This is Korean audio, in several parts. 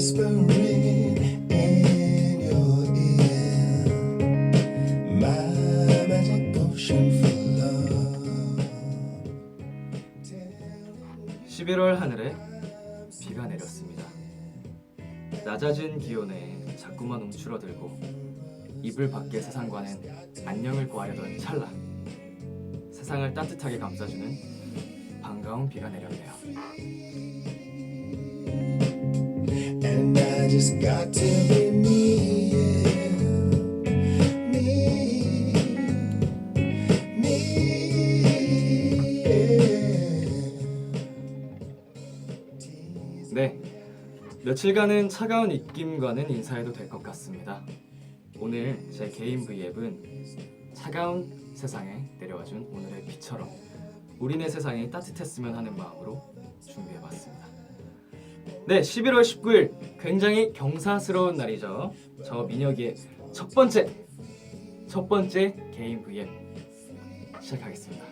whispering in your ear, my magic potion for love. 11월 하늘에 비가 내렸습니다. 낮아진 기온에 자꾸만 움츠러들고 이불 밖의 세상과는 안녕을 구하려던 찰나 세상을 따뜻하게 감싸주는 반가운 비가 내렸네요. And I just got to be me, yeah. me, yeah. 네, 며칠간은 차가운 입김과는 인사해도 될 것 같습니다. 오늘 제 개인 V앱은 차가운 세상에 내려와준 오늘의 비처럼 우리네 세상이 따뜻했으면 하는 마음으로 준비해봤습니다. 네, 11월 19일 굉장히 경사스러운 날이죠. 저 민혁이의 첫 번째 개인 V앱 시작하겠습니다.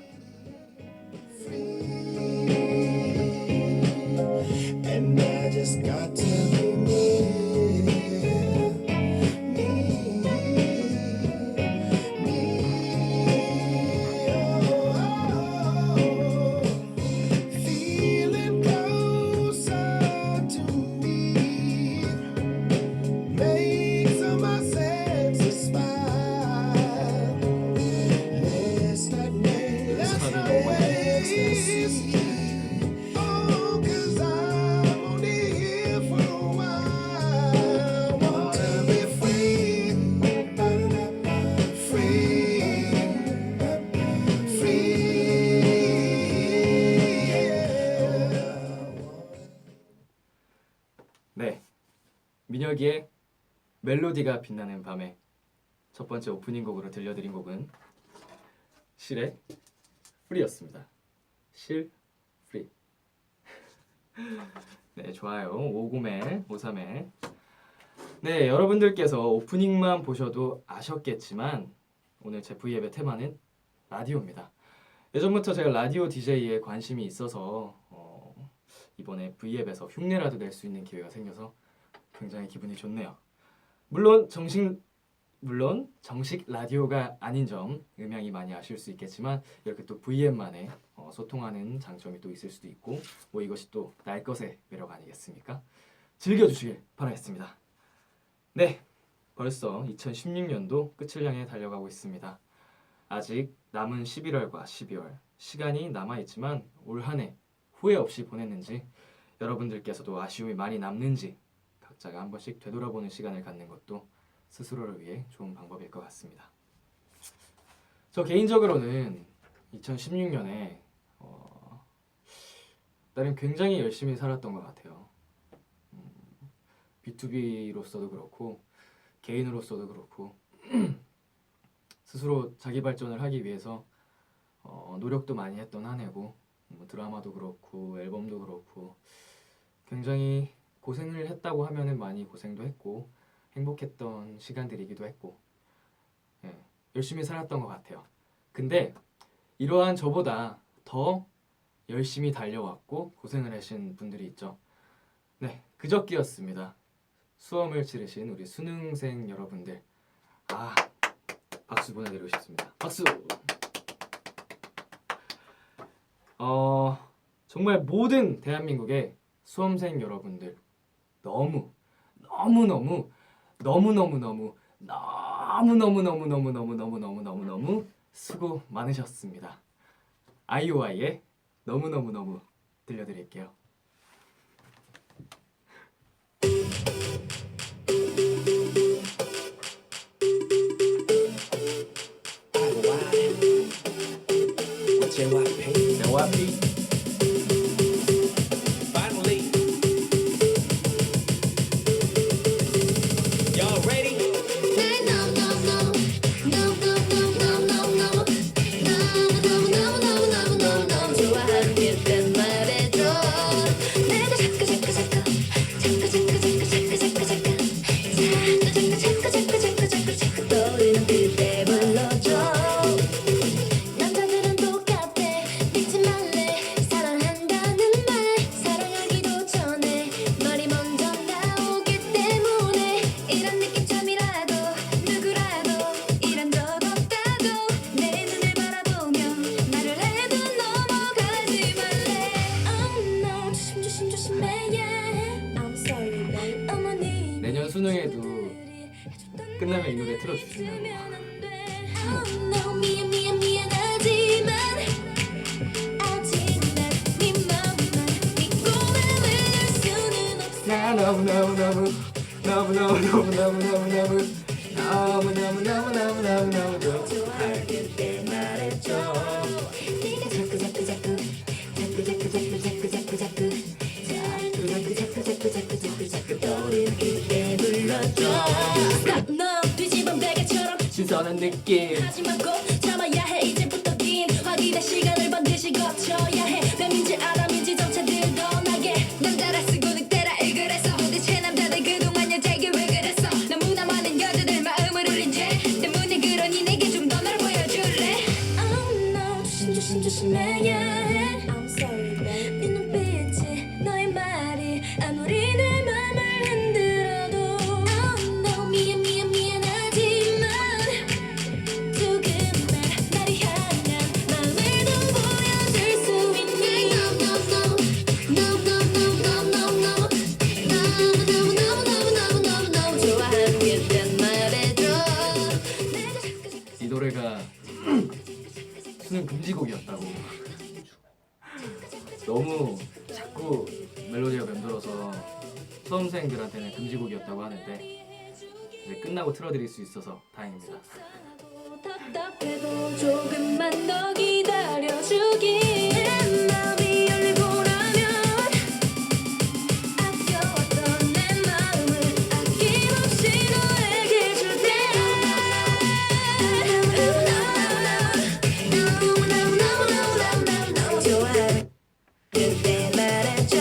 And I just got to be me, feeling closer to me makes my senses smile. Let's not waste. Oh, 'cause I'm only here for a while. Want to be free, free. 네, 민혁이의 멜로디가 빛나는 밤에 첫 번째 오프닝 곡으로 들려드린 곡은 실의 프리였습니다. 실 프리. 네, 좋아요. 59매 53매. 네, 여러분들께서 오프닝만 보셔도 아셨겠지만 오늘 제 V앱의 테마는 라디오입니다. 예전부터 제가 라디오 DJ에 관심이 있어서 이번에 V앱에서 흉내라도 낼 수 있는 기회가 생겨서 굉장히 기분이 좋네요. 물론 정식 라디오가 아닌 점 음향이 많이 아쉬울 수 있겠지만 이렇게 또 V앱만의 소통하는 장점이 또 있을 수도 있고 뭐 이것이 또 날 것의 매력 아니겠습니까? 즐겨주시길 바라겠습니다. 네, 벌써 2016년도 끝을 향해 달려가고 있습니다. 아직 남은 11월과 12월 시간이 남아있지만 올 한 해 후회 없이 보냈는지 여러분들께서도 아쉬움이 많이 남는지 각자가 한 번씩 되돌아보는 시간을 갖는 것도 스스로를 위해 좋은 방법일 것 같습니다. 저 개인적으로는 2016년에 나름 굉장히 열심히 살았던 것 같아요. B2B로서도 그렇고 개인으로서도 그렇고 스스로 자기 발전을 하기 위해서 노력도 많이 했던 한 해고 뭐 드라마도 그렇고 앨범도 그렇고 굉장히 고생을 했다고 하면은 많이 고생도 했고 행복했던 시간들이기도 했고 열심히 살았던 것 같아요. 근데 이러한 저보다 더 열심히 달려왔고 고생을 하신 분들이 있죠. 네, 그저께였습니다. 수험을 치르신 우리 수능생 여러분들, 박수 보내드리고 싶습니다. 박수! 정말 모든 대한민국의 수험생 여러분들 너무 수고 많으셨습니다. 아이오아이의 너무너무너무 들려드릴게요. JYP Finally, y'all ready? 좋아하는 게 땐 말해줘. 수능에도 끝나면 이 노래 틀어주시냐고. No, 미안하지만 아직 난네 맘만 믿고만 할 수는 없어. 나 너무너무너무 좋아할게 말했죠. 자꾸 떠오르게 불렀죠. 넌 뒤집은 베개처럼 신선한 느낌. 하지만 꼭 참아야 해. 이제부터 긴 확인의 시간을 반드시 거쳐야 해. 뱀인지 아람인지 점차 드러나게 남자라 쓰고 늑대라 읽으랬어. 도대체 남자들 그동안 여자에게 왜 그랬어. 너무나 많은 여자들 마음을 울린 죄 때문에 그러니 내게 좀 더 널 보여줄래. Oh no, 조심해야 해. I'm sorry babe. 네 눈빛이 너의 말이 아무리 내 맘을 흔들어도 Oh no, 미안하지만 조금만 나를 향한 마음을 더 보여줄 수 있니? No. 좋아하겠단 말해줘. 이 노래가 수능 금지곡이었다고. 너무 자꾸 멜로디가 맴돌아서 수험생들한테는 금지곡이었다고 하는데 이제 끝나고 틀어드릴 수 있어서 다행입니다. 답답해도 조금만 더 기다려주기. 내 맘이 열리고라면 아껴왔던 내 마음을 아낌없이 너에게 줄게. No. 좋아하는 그때 말해줘.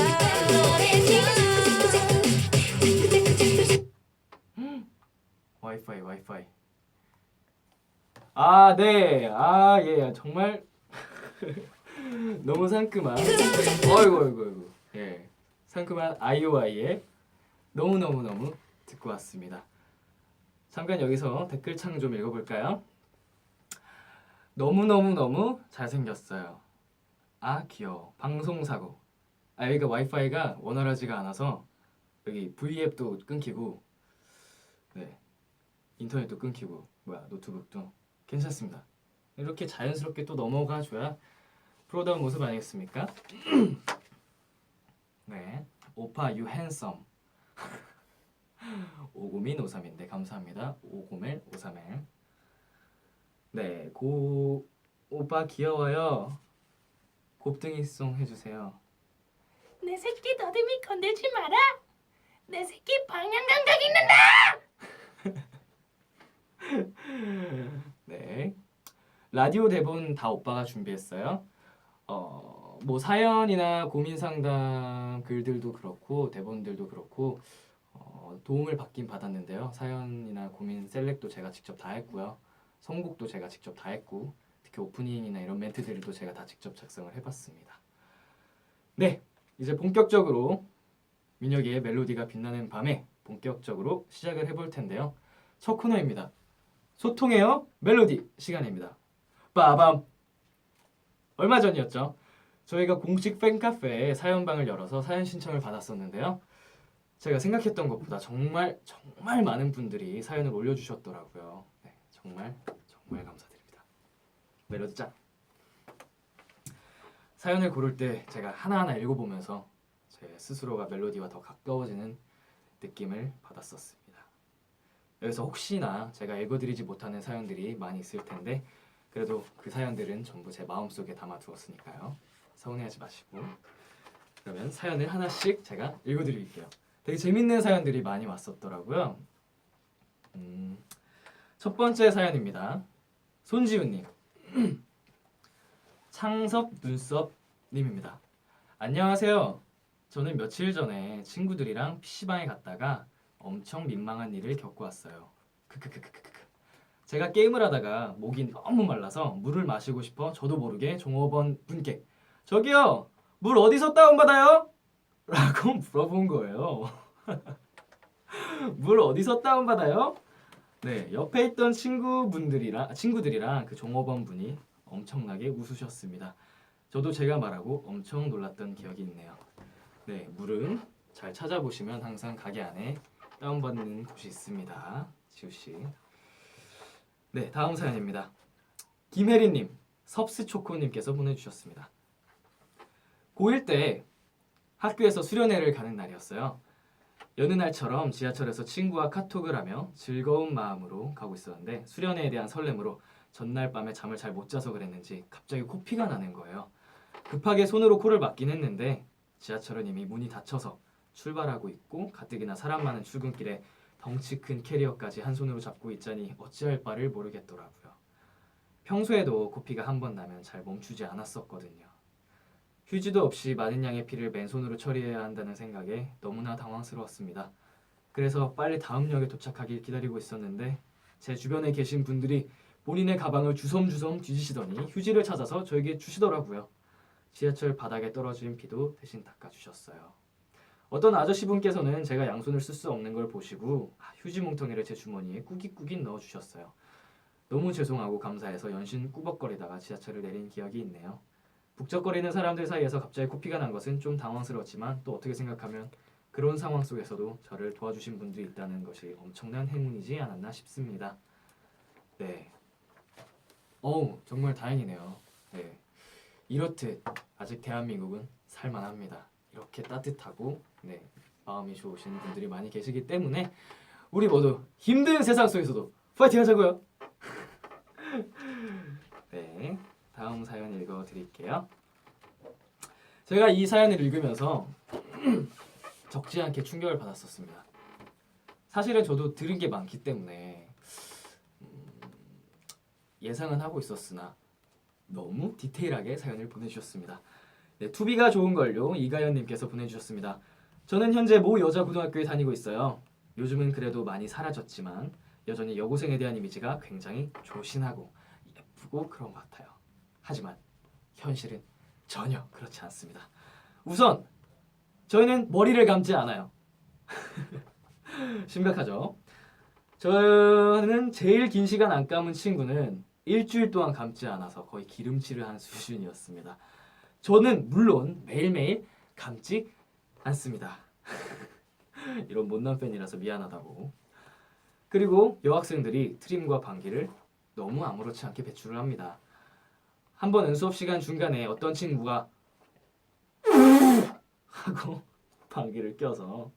와이파이. 아, 네. 아, 예. 정말 너무 상큼한. 어이구. 예. 상큼한 아이오아이의 너무 듣고 왔습니다. 잠깐 여기서 댓글창 좀 읽어볼까요? 너무 잘생겼어요. 아, 귀여워. 방송사고. 아, 여기가 와이파이가 원활하지가 않아서 여기 V앱도 끊기고 네. 인터넷도 끊기고 노트북도 괜찮습니다. 이렇게 자연스럽게 또 넘어가줘야 프로다운 모습 아니겠습니까? 네, 오빠 you handsome. 50153인데 감사합니다. 50153일. 네, 오빠 귀여워요. 곱등이송 해주세요. 내 새끼 더듬이 건들지 마라. 내 새끼 방향 감각 있는다. 네, 라디오 대본 다 오빠가 준비했어요. 뭐 사연이나 고민 상담 글들도 그렇고 대본들도 그렇고 도움을 받긴 받았는데요. 사연이나 고민 셀렉도 제가 직접 다 했고요. 선곡도 제가 직접 다 했고 특히 오프닝이나 이런 멘트들도 제가 다 직접 작성을 해봤습니다. 네, 이제 본격적으로 민혁이의 멜로디가 빛나는 밤에 본격적으로 시작을 해볼 텐데요. 첫 코너입니다. 소통해요 멜로디 시간입니다. 빠밤. 얼마 전이었죠. 저희가 공식 팬카페에 사연방을 열어서 사연 신청을 받았었는데요. 제가 생각했던 것보다 정말 많은 분들이 사연을 올려주셨더라고요. 네, 정말 감사드립니다. 멜로디 짱. 사연을 고를 때 제가 하나하나 읽어보면서 제 스스로가 멜로디와 더 가까워지는 느낌을 받았었습니다. 여기서 혹시나 제가 읽어드리지 못하는 사연들이 많이 있을 텐데 그래도 그 사연들은 전부 제 마음속에 담아두었으니까요. 서운해하지 마시고 그러면 사연을 하나씩 제가 읽어드릴게요. 되게 재밌는 사연들이 많이 왔었더라고요. 첫 번째 사연입니다. 손지훈님. 창섭 눈썹님입니다. 안녕하세요. 저는 며칠 전에 친구들이랑 PC방에 갔다가 엄청 민망한 일을 겪고 왔어요. 제가 게임을 하다가 목이 너무 말라서 물을 마시고 싶어 저도 모르게 종업원 분께 저기요 물 어디서 다운받아요? 라고 물어본 거예요. 물 어디서 다운받아요? 네, 옆에 있던 친구들이랑 그 종업원 분이 엄청나게 웃으셨습니다. 저도 제가 말하고 엄청 놀랐던 기억이 있네요. 네, 물은 잘 찾아보시면 항상 가게 안에 다운받는 곳이 있습니다. 지우씨. 네, 다음 사연입니다. 김혜리님, 섭스초코님께서 보내주셨습니다. 고1 때 학교에서 수련회를 가는 날이었어요. 여느 날처럼 지하철에서 친구와 카톡을 하며 즐거운 마음으로 가고 있었는데 수련회에 대한 설렘으로 전날 밤에 잠을 잘 못 자서 그랬는지 갑자기 코피가 나는 거예요. 급하게 손으로 코를 막긴 했는데 지하철은 이미 문이 닫혀서 출발하고 있고 가뜩이나 사람 많은 출근길에 덩치 큰 캐리어까지 한 손으로 잡고 있자니 어찌할 바를 모르겠더라고요. 평소에도 코피가 한 번 나면 잘 멈추지 않았었거든요. 휴지도 없이 많은 양의 피를 맨손으로 처리해야 한다는 생각에 너무나 당황스러웠습니다. 그래서 빨리 다음 역에 도착하길 기다리고 있었는데 제 주변에 계신 분들이 본인의 가방을 주섬주섬 뒤지시더니 휴지를 찾아서 저에게 주시더라고요. 지하철 바닥에 떨어진 피도 대신 닦아주셨어요. 어떤 아저씨분께서는 제가 양손을 쓸 수 없는 걸 보시고 휴지 뭉텅이를 제 주머니에 꾸깃꾸깃 넣어주셨어요. 너무 죄송하고 감사해서 연신 꾸벅거리다가 지하철을 내린 기억이 있네요. 북적거리는 사람들 사이에서 갑자기 코피가 난 것은 좀 당황스러웠지만 또 어떻게 생각하면 그런 상황 속에서도 저를 도와주신 분들이 있다는 것이 엄청난 행운이지 않았나 싶습니다. 네. 정말 다행이네요. 네. 이렇듯 아직 대한민국은 살만합니다. 이렇게 따뜻하고 네, 마음이 좋으신 분들이 많이 계시기 때문에 우리 모두 힘든 세상 속에서도 파이팅 하자고요. 네, 다음 사연 읽어드릴게요. 제가 이 사연을 읽으면서 적지 않게 충격을 받았었습니다. 사실은 저도 들은 게 많기 때문에 예상은 하고 있었으나 너무 디테일하게 사연을 보내주셨습니다. 네, 투비가 좋은걸요. 이가연님께서 보내주셨습니다. 저는 현재 모 여자고등학교에 다니고 있어요. 요즘은 그래도 많이 사라졌지만 여전히 여고생에 대한 이미지가 굉장히 조신하고 예쁘고 그런 것 같아요. 하지만 현실은 전혀 그렇지 않습니다. 우선 저희는 머리를 감지 않아요. 심각하죠? 저는 제일 긴 시간 안 감은 친구는 일주일 동안 감지 않아서 거의 기름칠을 한 수준이었습니다. 저는 물론 매일매일 감지 않습니다. 이런 못난 팬이라서 미안하다고. 그리고 여학생들이 트림과 방귀를 너무 아무렇지 않게 배출을 합니다. 한 번은 수업 시간 중간에 어떤 친구가 하고 방귀를 껴서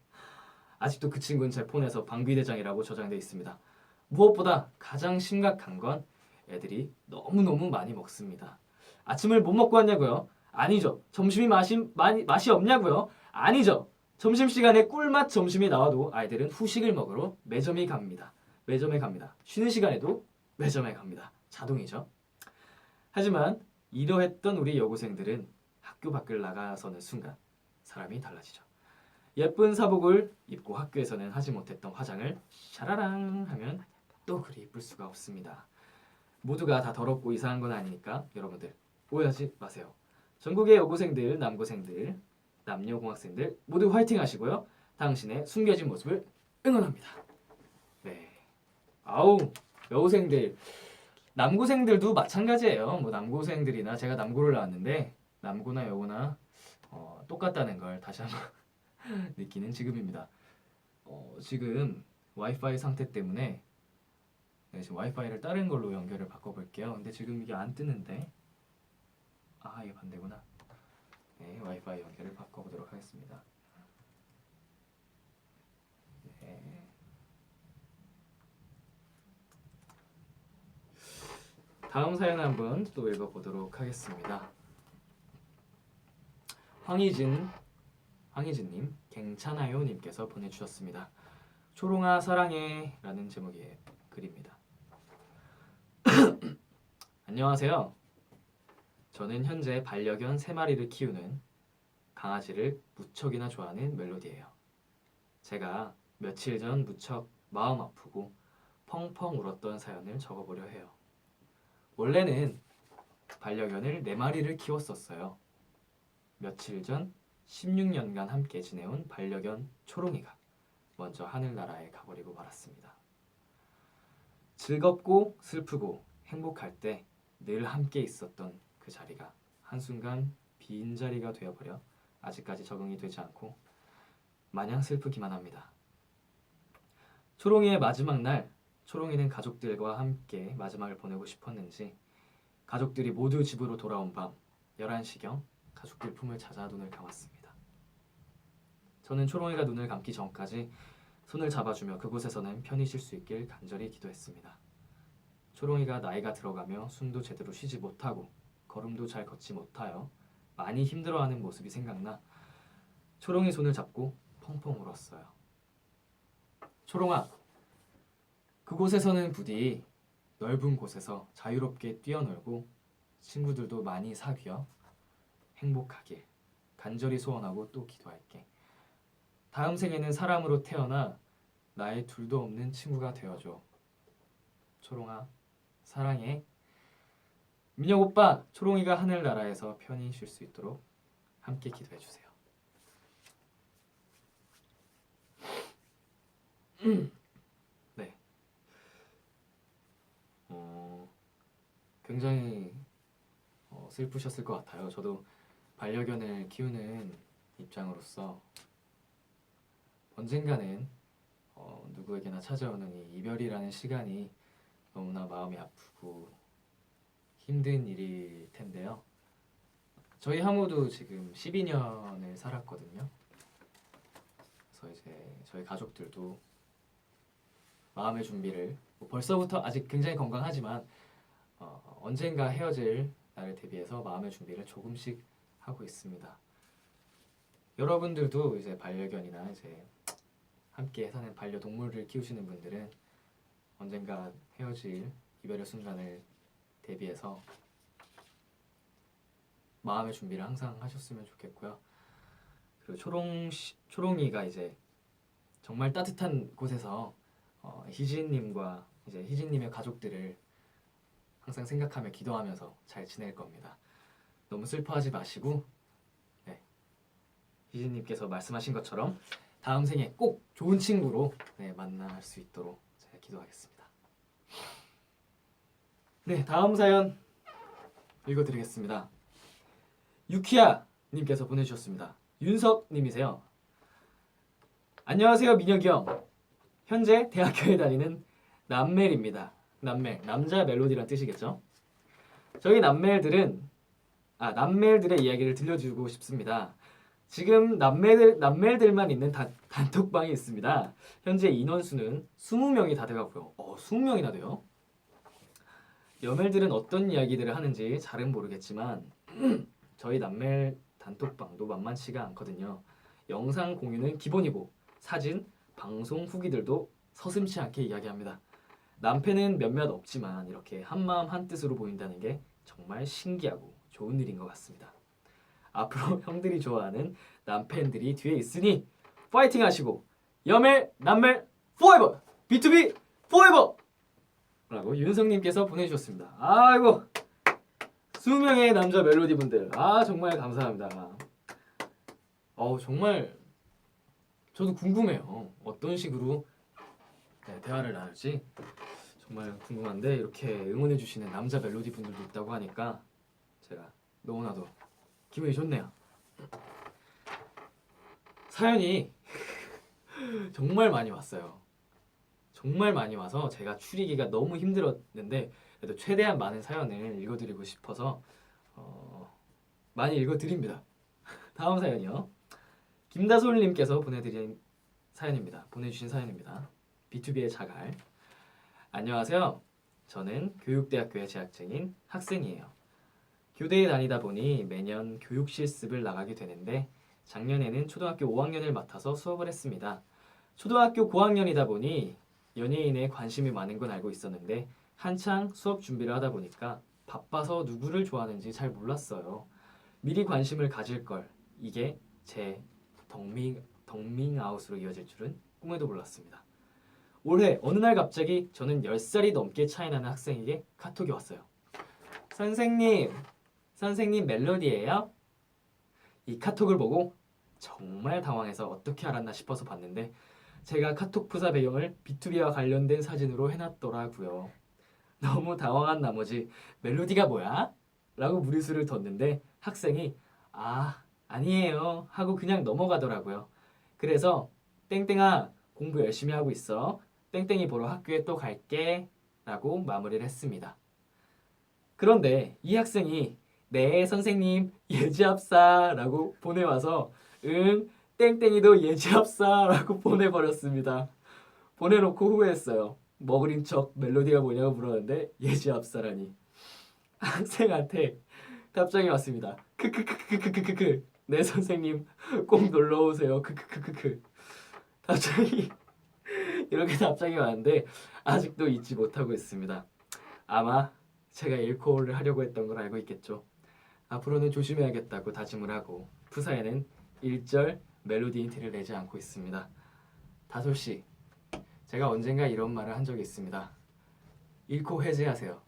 아직도 그 친구는 제 폰에서 방귀대장이라고 저장되어 있습니다. 무엇보다 가장 심각한 건 애들이 너무너무 많이 먹습니다. 아침을 못 먹고 왔냐고요? 아니죠. 점심이 맛이 없냐고요? 아니죠. 점심시간에 꿀맛 점심이 나와도 아이들은 후식을 먹으러 매점에 갑니다. 쉬는 시간에도 매점에 갑니다. 자동이죠. 하지만 이러했던 우리 여고생들은 학교 밖을 나가서는 순간 사람이 달라지죠. 예쁜 사복을 입고 학교에서는 하지 못했던 화장을 샤라랑 하면 또 그리 이쁠 수가 없습니다. 모두가 다 더럽고 이상한 건 아니니까 여러분들 오해하지 마세요. 전국의 여고생들, 남고생들, 남녀공학생들 모두 화이팅 하시고요. 당신의 숨겨진 모습을 응원합니다. 네. 여고생들, 남고생들도 마찬가지예요. 뭐 남고생들이나 제가 남고를 나왔는데 남고나 여고나 똑같다는 걸 다시 한번 느끼는 지금입니다. 지금 와이파이 상태 때문에 지금 와이파이를 다른 걸로 연결을 바꿔볼게요. 근데 지금 이게 안 뜨는데 이게 반대구나. 네, 와이파이 연결을 바꿔보도록 하겠습니다. 네. 다음 사연 한번 또 읽어보도록 하겠습니다. 황희진님, 괜찮아요 님께서 보내주셨습니다. 초롱아 사랑해 라는 제목의 글입니다. 안녕하세요. 저는 현재 반려견 3마리를 키우는 강아지를 무척이나 좋아하는 멜로디예요. 제가 며칠 전 무척 마음 아프고 펑펑 울었던 사연을 적어보려 해요. 원래는 반려견을 4마리를 키웠었어요. 며칠 전 16년간 함께 지내온 반려견 초롱이가 먼저 하늘나라에 가버리고 말았습니다. 즐겁고 슬프고 행복할 때 늘 함께 있었던 그 자리가 한순간 빈자리가 되어버려 아직까지 적응이 되지 않고 마냥 슬프기만 합니다. 초롱이의 마지막 날, 초롱이는 가족들과 함께 마지막을 보내고 싶었는지 가족들이 모두 집으로 돌아온 밤 11시경 가족들 품을 찾아 눈을 감았습니다. 저는 초롱이가 눈을 감기 전까지 손을 잡아주며 그곳에서는 편히 쉴 수 있길 간절히 기도했습니다. 초롱이가 나이가 들어가며 숨도 제대로 쉬지 못하고 걸음도 잘 걷지 못하여 많이 힘들어하는 모습이 생각나 초롱이 손을 잡고 펑펑 울었어요. 초롱아, 그곳에서는 부디 넓은 곳에서 자유롭게 뛰어놀고 친구들도 많이 사귀어 행복하길 간절히 소원하고 또 기도할게. 다음 생에는 사람으로 태어나 나의 둘도 없는 친구가 되어줘. 초롱아, 사랑해. 민혁 오빠, 초롱이가 하늘나라에서 편히 쉴 수 있도록 함께 기도해주세요. 네. 굉장히 슬프셨을 것 같아요. 저도 반려견을 키우는 입장으로서 언젠가는 누구에게나 찾아오는 이 이별이라는 시간이 너무나 마음이 아프고 힘든 일일 텐데요. 저희 하모도 지금 12년을 살았거든요. 그래서 이제 저희 가족들도 마음의 준비를 벌써부터 아직 굉장히 건강하지만 언젠가 헤어질 날을 대비해서 마음의 준비를 조금씩 하고 있습니다. 여러분들도 이제 반려견이나 이제 함께 사는 반려동물을 키우시는 분들은 언젠가 헤어질 이별의 순간을 대비해서 마음의 준비를 항상 하셨으면 좋겠고요. 그리고 초롱이가 이제 정말 따뜻한 곳에서 희진님과 이제 희진님의 가족들을 항상 생각하며 기도하면서 잘 지낼 겁니다. 너무 슬퍼하지 마시고 희진님께서 말씀하신 것처럼 다음 생에 꼭 좋은 친구로 만날 수 있도록 제가 기도하겠습니다. 네, 다음 사연 읽어드리겠습니다. 유키야 님께서 보내주셨습니다. 윤석 님이세요. 안녕하세요 민혁이 형. 현재 대학교에 다니는 남멜입니다. 남멜, 남자 멜로디란 뜻이겠죠. 저희 남멜들의 이야기를 들려주고 싶습니다. 지금 남멜들만 있는 단톡방이 있습니다. 현재 인원수는 20명이 다 돼가고요. 20명이나 돼요? 여멜들은 어떤 이야기들을 하는지 잘은 모르겠지만 저희 남멜 단톡방도 만만치가 않거든요. 영상 공유는 기본이고 사진, 방송 후기들도 서슴지 않게 이야기합니다. 남패는 몇몇 없지만 이렇게 한마음 한뜻으로 보인다는 게 정말 신기하고 좋은 일인 것 같습니다. 앞으로 형들이 좋아하는 남팬들이 뒤에 있으니 파이팅 하시고 여멜, 남멜, 포에버! B2B 포에버! 라고 윤성님께서 보내주셨습니다. 아이고 20명의 남자 멜로디 분들 정말 감사합니다. 정말 저도 궁금해요. 어떤 식으로 대화를 나눌지 정말 궁금한데 이렇게 응원해 주시는 남자 멜로디 분들도 있다고 하니까 제가 너무나도 기분이 좋네요. 사연이 정말 많이 왔어요. 정말 많이 와서 제가 추리기가 너무 힘들었는데 그래도 최대한 많은 사연을 읽어드리고 싶어서 많이 읽어드립니다. 다음 사연이요. 김다솔님께서 보내주신 사연입니다. B2B의 자갈. 안녕하세요. 저는 교육대학교에 재학 중인 학생이에요. 교대에 다니다 보니 매년 교육 실습을 나가게 되는데 작년에는 초등학교 5학년을 맡아서 수업을 했습니다. 초등학교 고학년이다 보니 연예인에 관심이 많은 건 알고 있었는데 한창 수업 준비를 하다 보니까 바빠서 누구를 좋아하는지 잘 몰랐어요. 미리 관심을 가질 걸. 이게 제 덕밍아웃으로 이어질 줄은 꿈에도 몰랐습니다. 올해 어느 날 갑자기 저는 10살이 넘게 차이 나는 학생에게 카톡이 왔어요. 선생님 멜로디예요? 이 카톡을 보고 정말 당황해서 어떻게 알았나 싶어서 봤는데 제가 카톡 프사 배경을 B2B와 관련된 사진으로 해놨더라고요. 너무 당황한 나머지 멜로디가 뭐야? 라고 무리수를 뒀는데 학생이 아니에요 하고 그냥 넘어가더라고요. 그래서 땡땡아 공부 열심히 하고 있어. 땡땡이 보러 학교에 또 갈게 라고 마무리를 했습니다. 그런데 이 학생이 네 선생님 예지합사 라고 보내와서 응 땡땡이도 예지합사 라고 보내버렸습니다. 보내놓고 후회했어요. 머그린 척 멜로디가 뭐냐고 물었는데 예지합사라니. 학생한테 답장이 왔습니다. 크크크크크크크크 네 선생님 꼭 놀러오세요. 크크크크크 답장이 이렇게 답장이 왔는데 아직도 잊지 못하고 있습니다. 아마 제가 일코를 하려고 했던 걸 알고 있겠죠. 앞으로는 조심해야겠다고 다짐을 하고 푸사에는 1절 멜로디 힌트를 내지 않고 있습니다. 다솔씨, 제가 언젠가 이런 말을 한 적이 있습니다. 일코 해제하세요.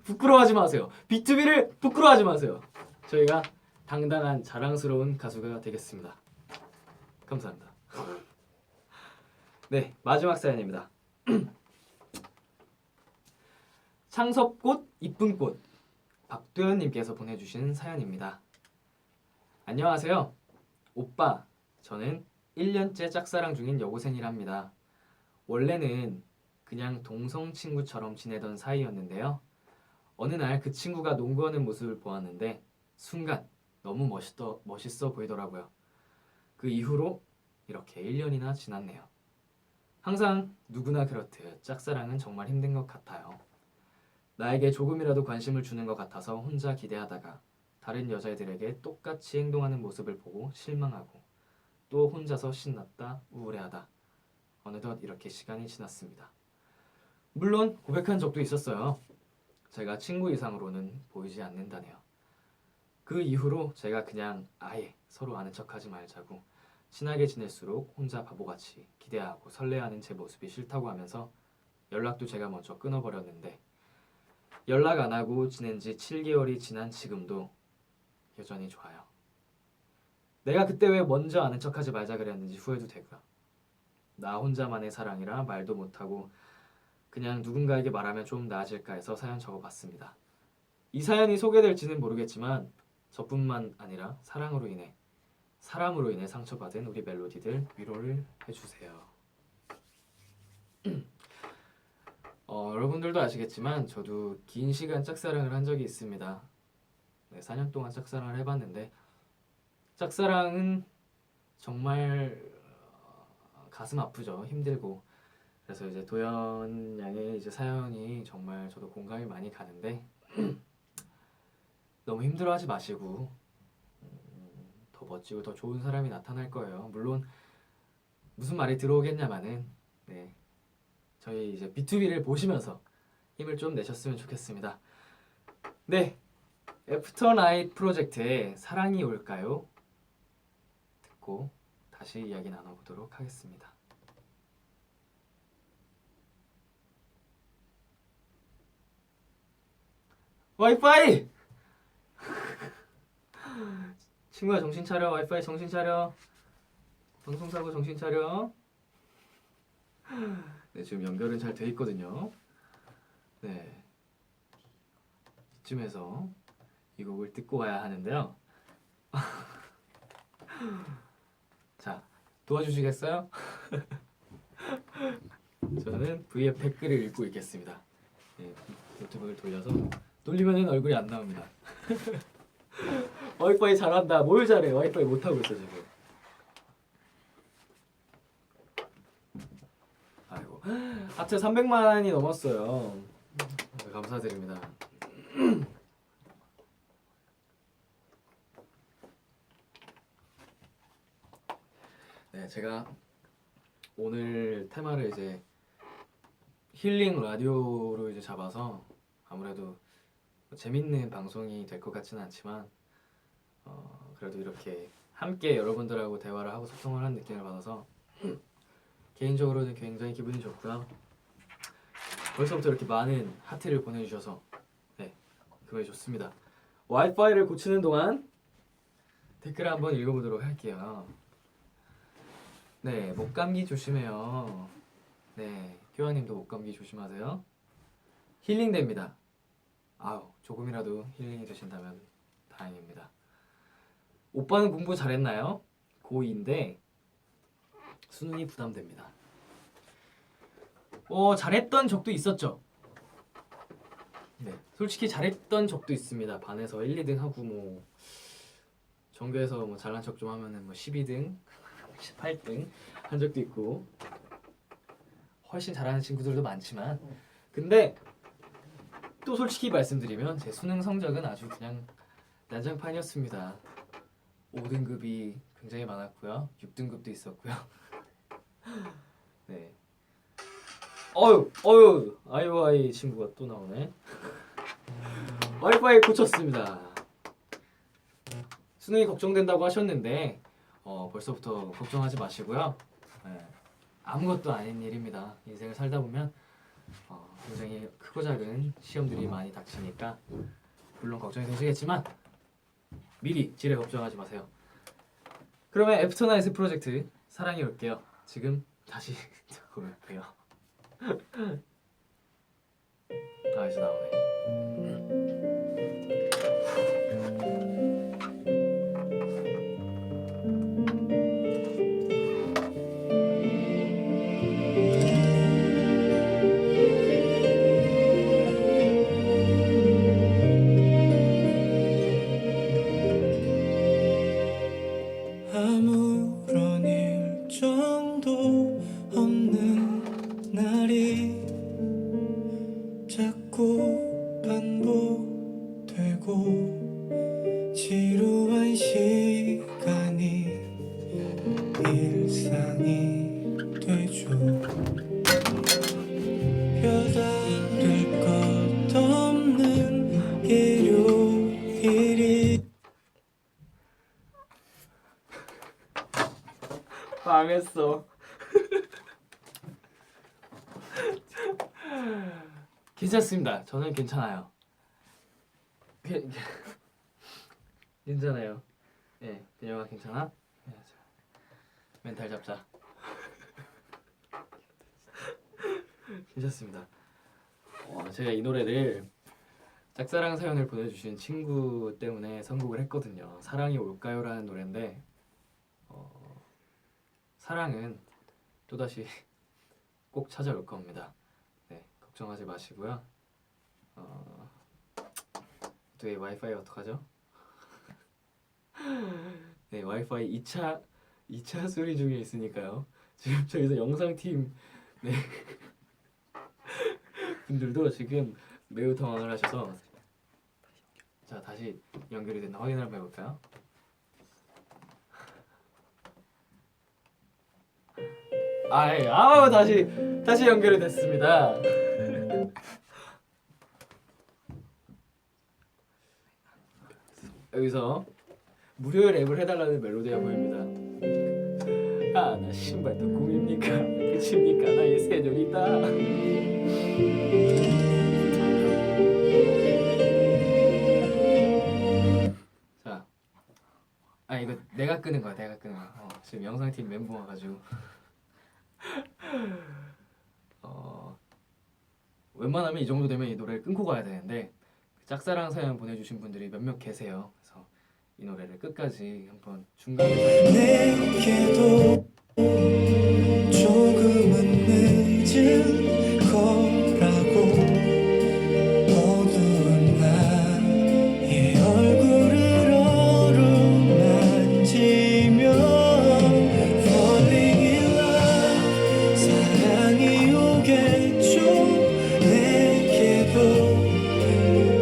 부끄러워하지 마세요. B2B를 부끄러워하지 마세요. 저희가 당당한 자랑스러운 가수가 되겠습니다. 감사합니다. 네, 마지막 사연입니다. 창섭꽃 이쁜 꽃 박도현님께서 보내주신 사연입니다. 안녕하세요. 오빠, 저는 1년째 짝사랑 중인 여고생이랍니다. 원래는 그냥 동성 친구처럼 지내던 사이였는데요. 어느 날 그 친구가 농구하는 모습을 보았는데 순간 너무 멋있어 보이더라고요. 그 이후로 이렇게 1년이나 지났네요. 항상 누구나 그렇듯 짝사랑은 정말 힘든 것 같아요. 나에게 조금이라도 관심을 주는 것 같아서 혼자 기대하다가 다른 여자애들에게 똑같이 행동하는 모습을 보고 실망하고 또 혼자서 신났다 우울해하다 어느덧 이렇게 시간이 지났습니다. 물론 고백한 적도 있었어요. 제가 친구 이상으로는 보이지 않는다네요. 그 이후로 제가 그냥 아예 서로 아는 척하지 말자고 친하게 지낼수록 혼자 바보같이 기대하고 설레하는 제 모습이 싫다고 하면서 연락도 제가 먼저 끊어버렸는데 연락 안 하고 지낸 지 7개월이 지난 지금도 여전히 좋아요. 내가 그때 왜 먼저 아는 척하지 말자 그랬는지 후회도 되고요. 나 혼자만의 사랑이라 말도 못하고 그냥 누군가에게 말하면 좀 나아질까 해서 사연 적어봤습니다. 이 사연이 소개될지는 모르겠지만 저뿐만 아니라 사람으로 인해 상처받은 우리 멜로디들 위로를 해주세요. 여러분들도 아시겠지만 저도 긴 시간 짝사랑을 한 적이 있습니다. 네, 4년 동안 짝사랑을 해봤는데 짝사랑은 정말 가슴 아프죠. 힘들고. 그래서 이제 도연 양의 이제 사연이 정말 저도 공감이 많이 가는데 너무 힘들어하지 마시고 더 멋지고 더 좋은 사람이 나타날 거예요. 물론 무슨 말이 들어오겠냐마는 네, 저희 이제 B2B를 보시면서 힘을 좀 내셨으면 좋겠습니다. 네, 애프터 나잇 프로젝트의 사랑이 올까요? 듣고 다시 이야기 나눠보도록 하겠습니다. 와이파이! 친구야 정신 차려. 와이파이 정신 차려. 방송사고 정신 차려. 네, 지금 연결은 잘 돼 있거든요. 네, 이쯤에서 이 곡을 듣고 와야 하는데요. 자, 도와주시겠어요? 저는 V앱 댓글을 읽고 있겠습니다. 네, 노트북을 돌리면은 얼굴이 안 나옵니다. 와이파이 잘한다. 뭘 잘해? 와이파이 못 하고 있어 지금. 아이고, 하트 300만이 넘었어요. 감사드립니다. 네, 제가 오늘 테마를 이제 힐링 라디오로 이제 잡아서 아무래도 재밌는 방송이 될 것 같지는 않지만 그래도 이렇게 함께 여러분들하고 대화를 하고 소통을 하는 느낌을 받아서 개인적으로는 굉장히 기분이 좋고요. 벌써부터 이렇게 많은 하트를 보내주셔서 네, 기분이 좋습니다. 와이파이를 고치는 동안 댓글 한번 읽어보도록 할게요. 네, 목감기 조심해요. 네, 교환님도 목감기 조심하세요. 힐링됩니다. 아우, 조금이라도 힐링이 되신다면 다행입니다. 오빠는 공부 잘했나요? 고2인데 수능이 부담됩니다. 잘했던 적도 있었죠. 네, 솔직히 잘했던 적도 있습니다. 반에서 1, 2등 하고 뭐 전교에서 뭐 잘난 척 좀 하면은 뭐 12등, 18등 한 적도 있고 훨씬 잘하는 친구들도 많지만 근데 또 솔직히 말씀드리면 제 수능 성적은 아주 그냥 난장판이었습니다. 5등급이 굉장히 많았고요. 6등급도 있었고요. 네. 아이오아이 친구가 또 나오네. 와이파이 고쳤습니다. 수능이 걱정된다고 하셨는데 벌써부터 걱정하지 마시고요. 네. 아무것도 아닌 일입니다. 인생을 살다 보면 굉장히 크고 작은 시험들이 많이 닥치니까 물론 걱정이 되시겠지만 미리 지레 걱정하지 마세요. 그러면 애프터나이트 프로젝트 사랑이 올게요. 지금 다시 듣고 올게요. 이제 나오네. 아무런 일정도 없는 날이 자꾸 반복되고 지루한 시간이 일상이 되죠. 별다를 것 없는 일요일이 망했어. 괜찮습니다. 저는 괜찮아요. 괜찮아요. 예, 그녀가 괜찮아? 멘탈 잡자. 괜찮습니다. 제가 이 노래를 짝사랑 사연을 보내주신 친구 때문에 선곡을 했거든요. 사랑이 올까요라는 노래인데 사랑은 또다시 꼭 찾아올 겁니다. 네, 걱정하지 마시고요. 또 와이파이 어떡하죠? 네, 와이파이 2차 수리 중에 있으니까요. 지금 저기서 영상팀 네. 분들도 지금 매우 당황을 하셔서 자 다시 연결이 됐나 확인을 한번 해볼까요? 다시 연결이 됐습니다. 여기서 무료 랩을 해달라는 멜로디가 보입니다. 나 신발도 꿈입니까? 끝입니까? 나의 세뇨리따. 자, 이거 내가 끄는 거야. 지금 영상팀 멤버 와가지고 웬만하면 이 정도 되면 이 노래를 끊고 가야 되는데 짝사랑 사연 보내주신 분들이 몇몇 계세요. 그래서 이 노래를 끝까지 한번 중간에 내게도 조금은 늦은 거라고 어두운 나의 얼굴을 어루만지며 Falling in love 사랑이 오겠죠 내게도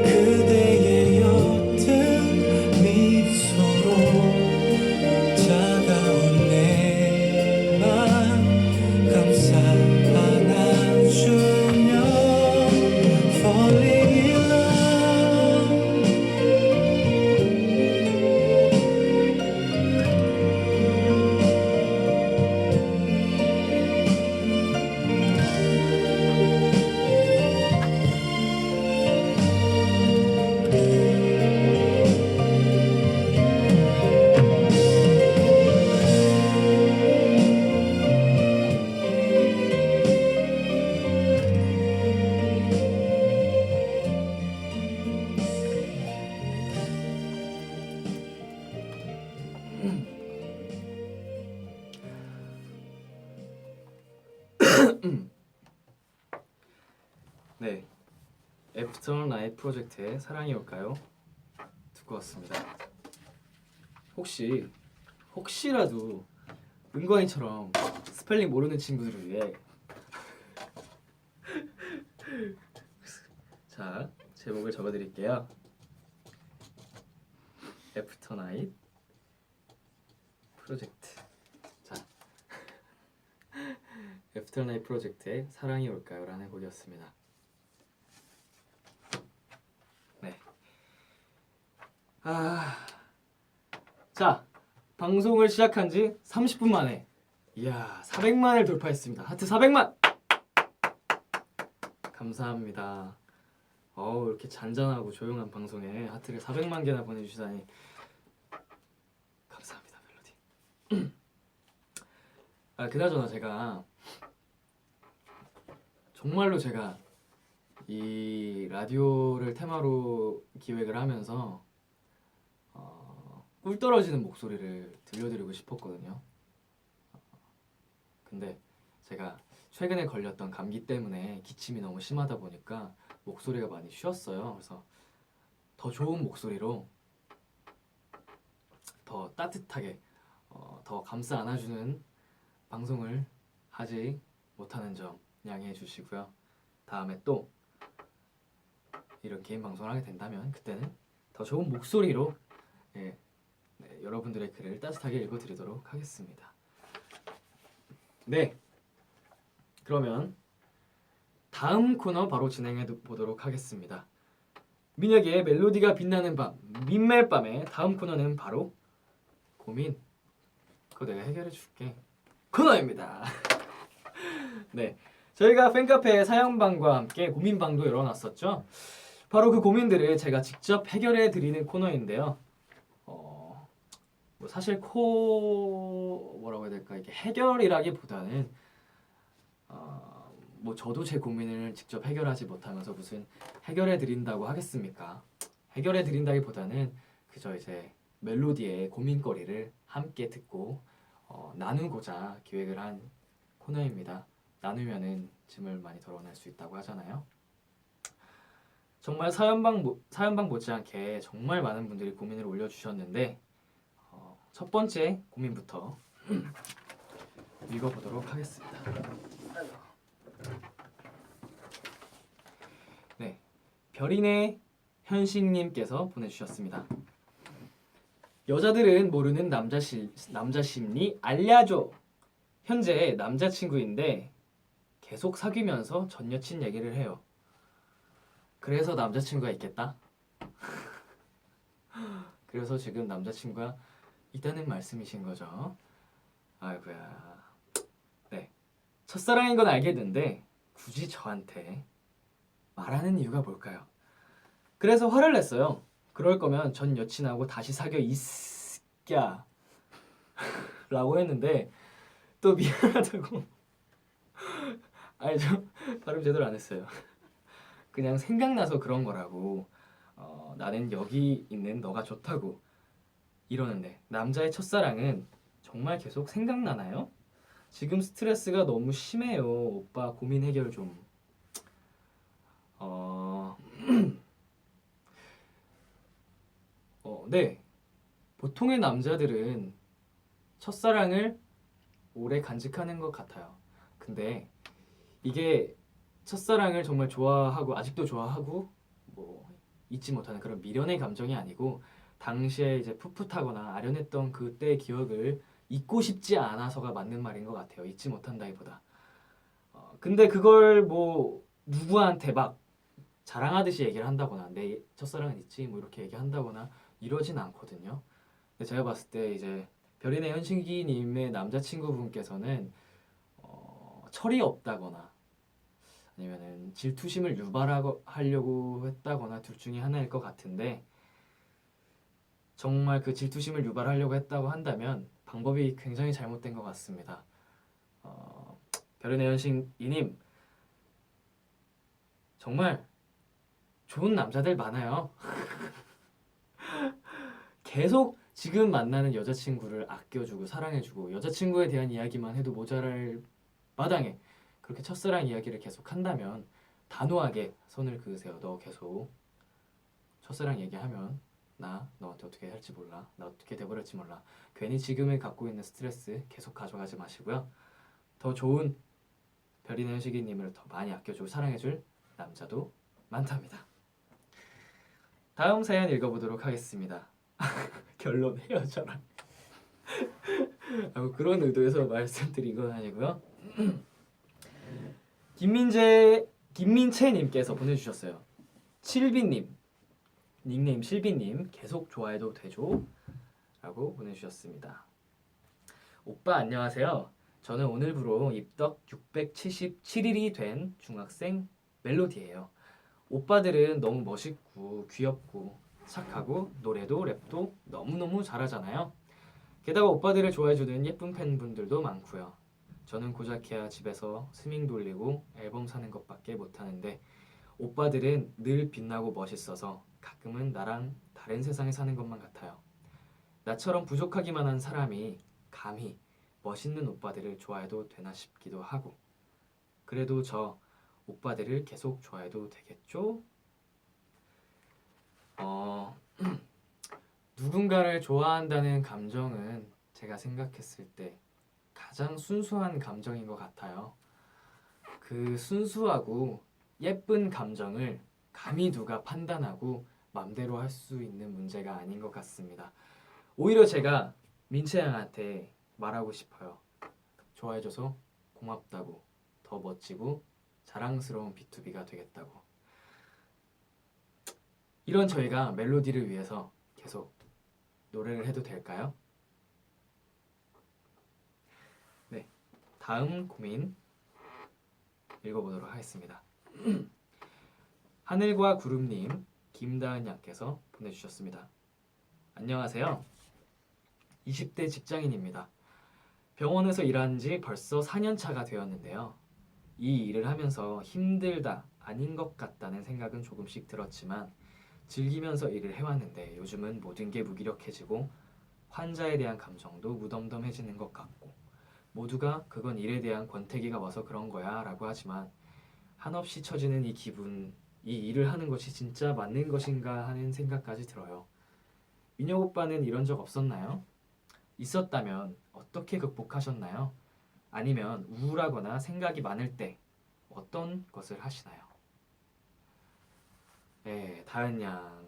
그대의 옅은 미소로 차가운 내 맘 감싸 안아주며 Falling in love 네, 애프터 나잇 프로젝트의 사랑이 올까요? 듣고 왔습니다. 혹시라도 은광이처럼 스펠링 모르는 친구들을 위해 자, 제목을 적어드릴게요. 애프터 나잇 프로젝트. 자, 애프터 나잇 프로젝트의 사랑이 올까요? 라는 곡이었습니다. 네. 자, 방송을 시작한 지 30분 만에 이야 400만을 돌파했습니다. 하트 400만! 감사합니다. 이렇게 잔잔하고 조용한 방송에 하트를 400만 개나 보내주시다니 감사합니다, 멜로디. 그나저나 정말로 제가 이 라디오를 테마로 기획을 하면서 꿀 떨어지는 목소리를 들려드리고 싶었거든요. 근데 제가 최근에 걸렸던 감기 때문에 기침이 너무 심하다 보니까 목소리가 많이 쉬었어요. 그래서 더 좋은 목소리로 더 따뜻하게 더 감싸 안아주는 방송을 하지 못하는 점 양해해 주시고요. 다음에 또 이런 개인 방송을 하게 된다면 그때는 더 좋은 목소리로 여러분들의 글을 따뜻하게 읽어드리도록 하겠습니다. 네, 그러면 다음 코너 바로 진행해 보도록 하겠습니다. 민혁의 멜로디가 빛나는 밤, 민멜밤의 다음 코너는 바로 고민. 그거 내가 해결해 줄게. 코너입니다. 네, 저희가 팬카페 사연방과 함께 고민방도 열어놨었죠. 바로 그 고민들을 제가 직접 해결해 드리는 코너인데요. 뭐 사실 뭐라고 해야 될까, 이게 해결이라기보다는 뭐 저도 제 고민을 직접 해결하지 못하면서 무슨 해결해 드린다고 하겠습니까? 해결해 드린다기보다는 그저 이제 멜로디의 고민거리를 함께 듣고 나누고자 기획을 한 코너입니다. 나누면은 짐을 많이 덜어낼 수 있다고 하잖아요. 정말 사연방 못지않게 정말 많은 분들이 고민을 올려주셨는데 첫 번째 고민부터 읽어보도록 하겠습니다. 네, 별인의 현식님께서 보내주셨습니다. 여자들은 모르는 남자 심리 알려줘. 현재 남자친구인데 계속 사귀면서 전 여친 얘기를 해요. 그래서 남자친구가 있겠다? 그래서 지금 남자친구가 있다는 말씀이신 거죠? 아이고야. 네, 첫사랑인 건 알겠는데 굳이 저한테 말하는 이유가 뭘까요? 그래서 화를 냈어요. 그럴 거면 전 여친하고 다시 사겨 있냐 라고 했는데 또 미안하다고 아니 저 발음 제대로 안 했어요. 그냥 생각나서 그런 거라고 나는 여기 있는 너가 좋다고 이러는데 남자의 첫사랑은 정말 계속 생각나나요? 지금 스트레스가 너무 심해요. 오빠 고민 해결 좀. 네. 보통의 남자들은 첫사랑을 오래 간직하는 것 같아요. 근데 이게 첫사랑을 정말 좋아하고 아직도 좋아하고 뭐 잊지 못하는 그런 미련의 감정이 아니고 당시에 이제 풋풋하거나 아련했던 그때의 기억을 잊고 싶지 않아서가 맞는 말인 것 같아요. 잊지 못한다기보다. 근데 그걸 뭐 누구한테 막 자랑하듯이 얘기를 한다거나 내 첫사랑은 있지 뭐 이렇게 얘기한다거나 이러진 않거든요. 근데 제가 봤을 때 이제 별인의 현식이님의 남자친구분께서는 철이 없다거나 아니면은 질투심을 유발하려고 했다거나 둘 중에 하나일 것 같은데 정말 그 질투심을 유발하려고 했다고 한다면 방법이 굉장히 잘못된 것 같습니다. 별인의 현식이님 정말 좋은 남자들 많아요. 계속 지금 만나는 여자친구를 아껴주고 사랑해주고 여자친구에 대한 이야기만 해도 모자랄 마당에 그렇게 첫사랑 이야기를 계속 한다면 단호하게 선을 그으세요. 너 계속 첫사랑 얘기하면 나 너한테 어떻게 할지 몰라. 나 어떻게 돼버릴지 몰라. 괜히 지금에 갖고 있는 스트레스 계속 가져가지 마시고요. 더 좋은 별이는 현식이님을 더 많이 아껴주고 사랑해줄 남자도 많답니다. 다음 사연 읽어보도록 하겠습니다. 결론 헤어져라. 그런 의도에서 말씀드린 건 아니고요. 김민채님께서 보내주셨어요. 칠비님, 닉네임 실비님 계속 좋아해도 되죠? 라고 보내주셨습니다. 오빠 안녕하세요. 저는 오늘부로 입덕 677일이 된 중학생 멜로디예요. 오빠들은 너무 멋있고 귀엽고 착하고 노래도 랩도 너무너무 잘하잖아요. 게다가 오빠들을 좋아해주는 예쁜 팬분들도 많고요. 저는 고작해야 집에서 스밍 돌리고 앨범 사는 것밖에 못하는데 오빠들은 늘 빛나고 멋있어서 가끔은 나랑 다른 세상에 사는 것만 같아요. 나처럼 부족하기만 한 사람이 감히 멋있는 오빠들을 좋아해도 되나 싶기도 하고 그래도 저 오빠들을 계속 좋아해도 되겠죠? 누군가를 좋아한다는 감정은 제가 생각했을 때 가장 순수한 감정인 것 같아요. 그 순수하고 예쁜 감정을 감히 누가 판단하고 맘대로 할 수 있는 문제가 아닌 것 같습니다. 오히려 제가 민채 양한테 말하고 싶어요. 좋아해줘서 고맙다고, 더 멋지고 자랑스러운 B2B가 되겠다고. 이런 저희가 멜로디를 위해서 계속 노래를 해도 될까요? 네, 다음 고민 읽어보도록 하겠습니다. 하늘과 구름님, 김다은 양께서 보내주셨습니다. 안녕하세요. 20대 직장인입니다. 병원에서 일한 지 벌써 4년 차가 되었는데요. 이 일을 하면서 힘들다, 아닌 것 같다는 생각은 조금씩 들었지만 즐기면서 일을 해왔는데 요즘은 모든 게 무기력해지고 환자에 대한 감정도 무덤덤해지는 것 같고 모두가 그건 일에 대한 권태기가 와서 그런 거야 라고 하지만 한없이 처지는 이 기분, 이 일을 하는 것이 진짜 맞는 것인가 하는 생각까지 들어요. 민혁 오빠는 이런 적 없었나요? 있었다면 어떻게 극복하셨나요? 아니면 우울하거나 생각이 많을 때 어떤 것을 하시나요? 네, 다은 양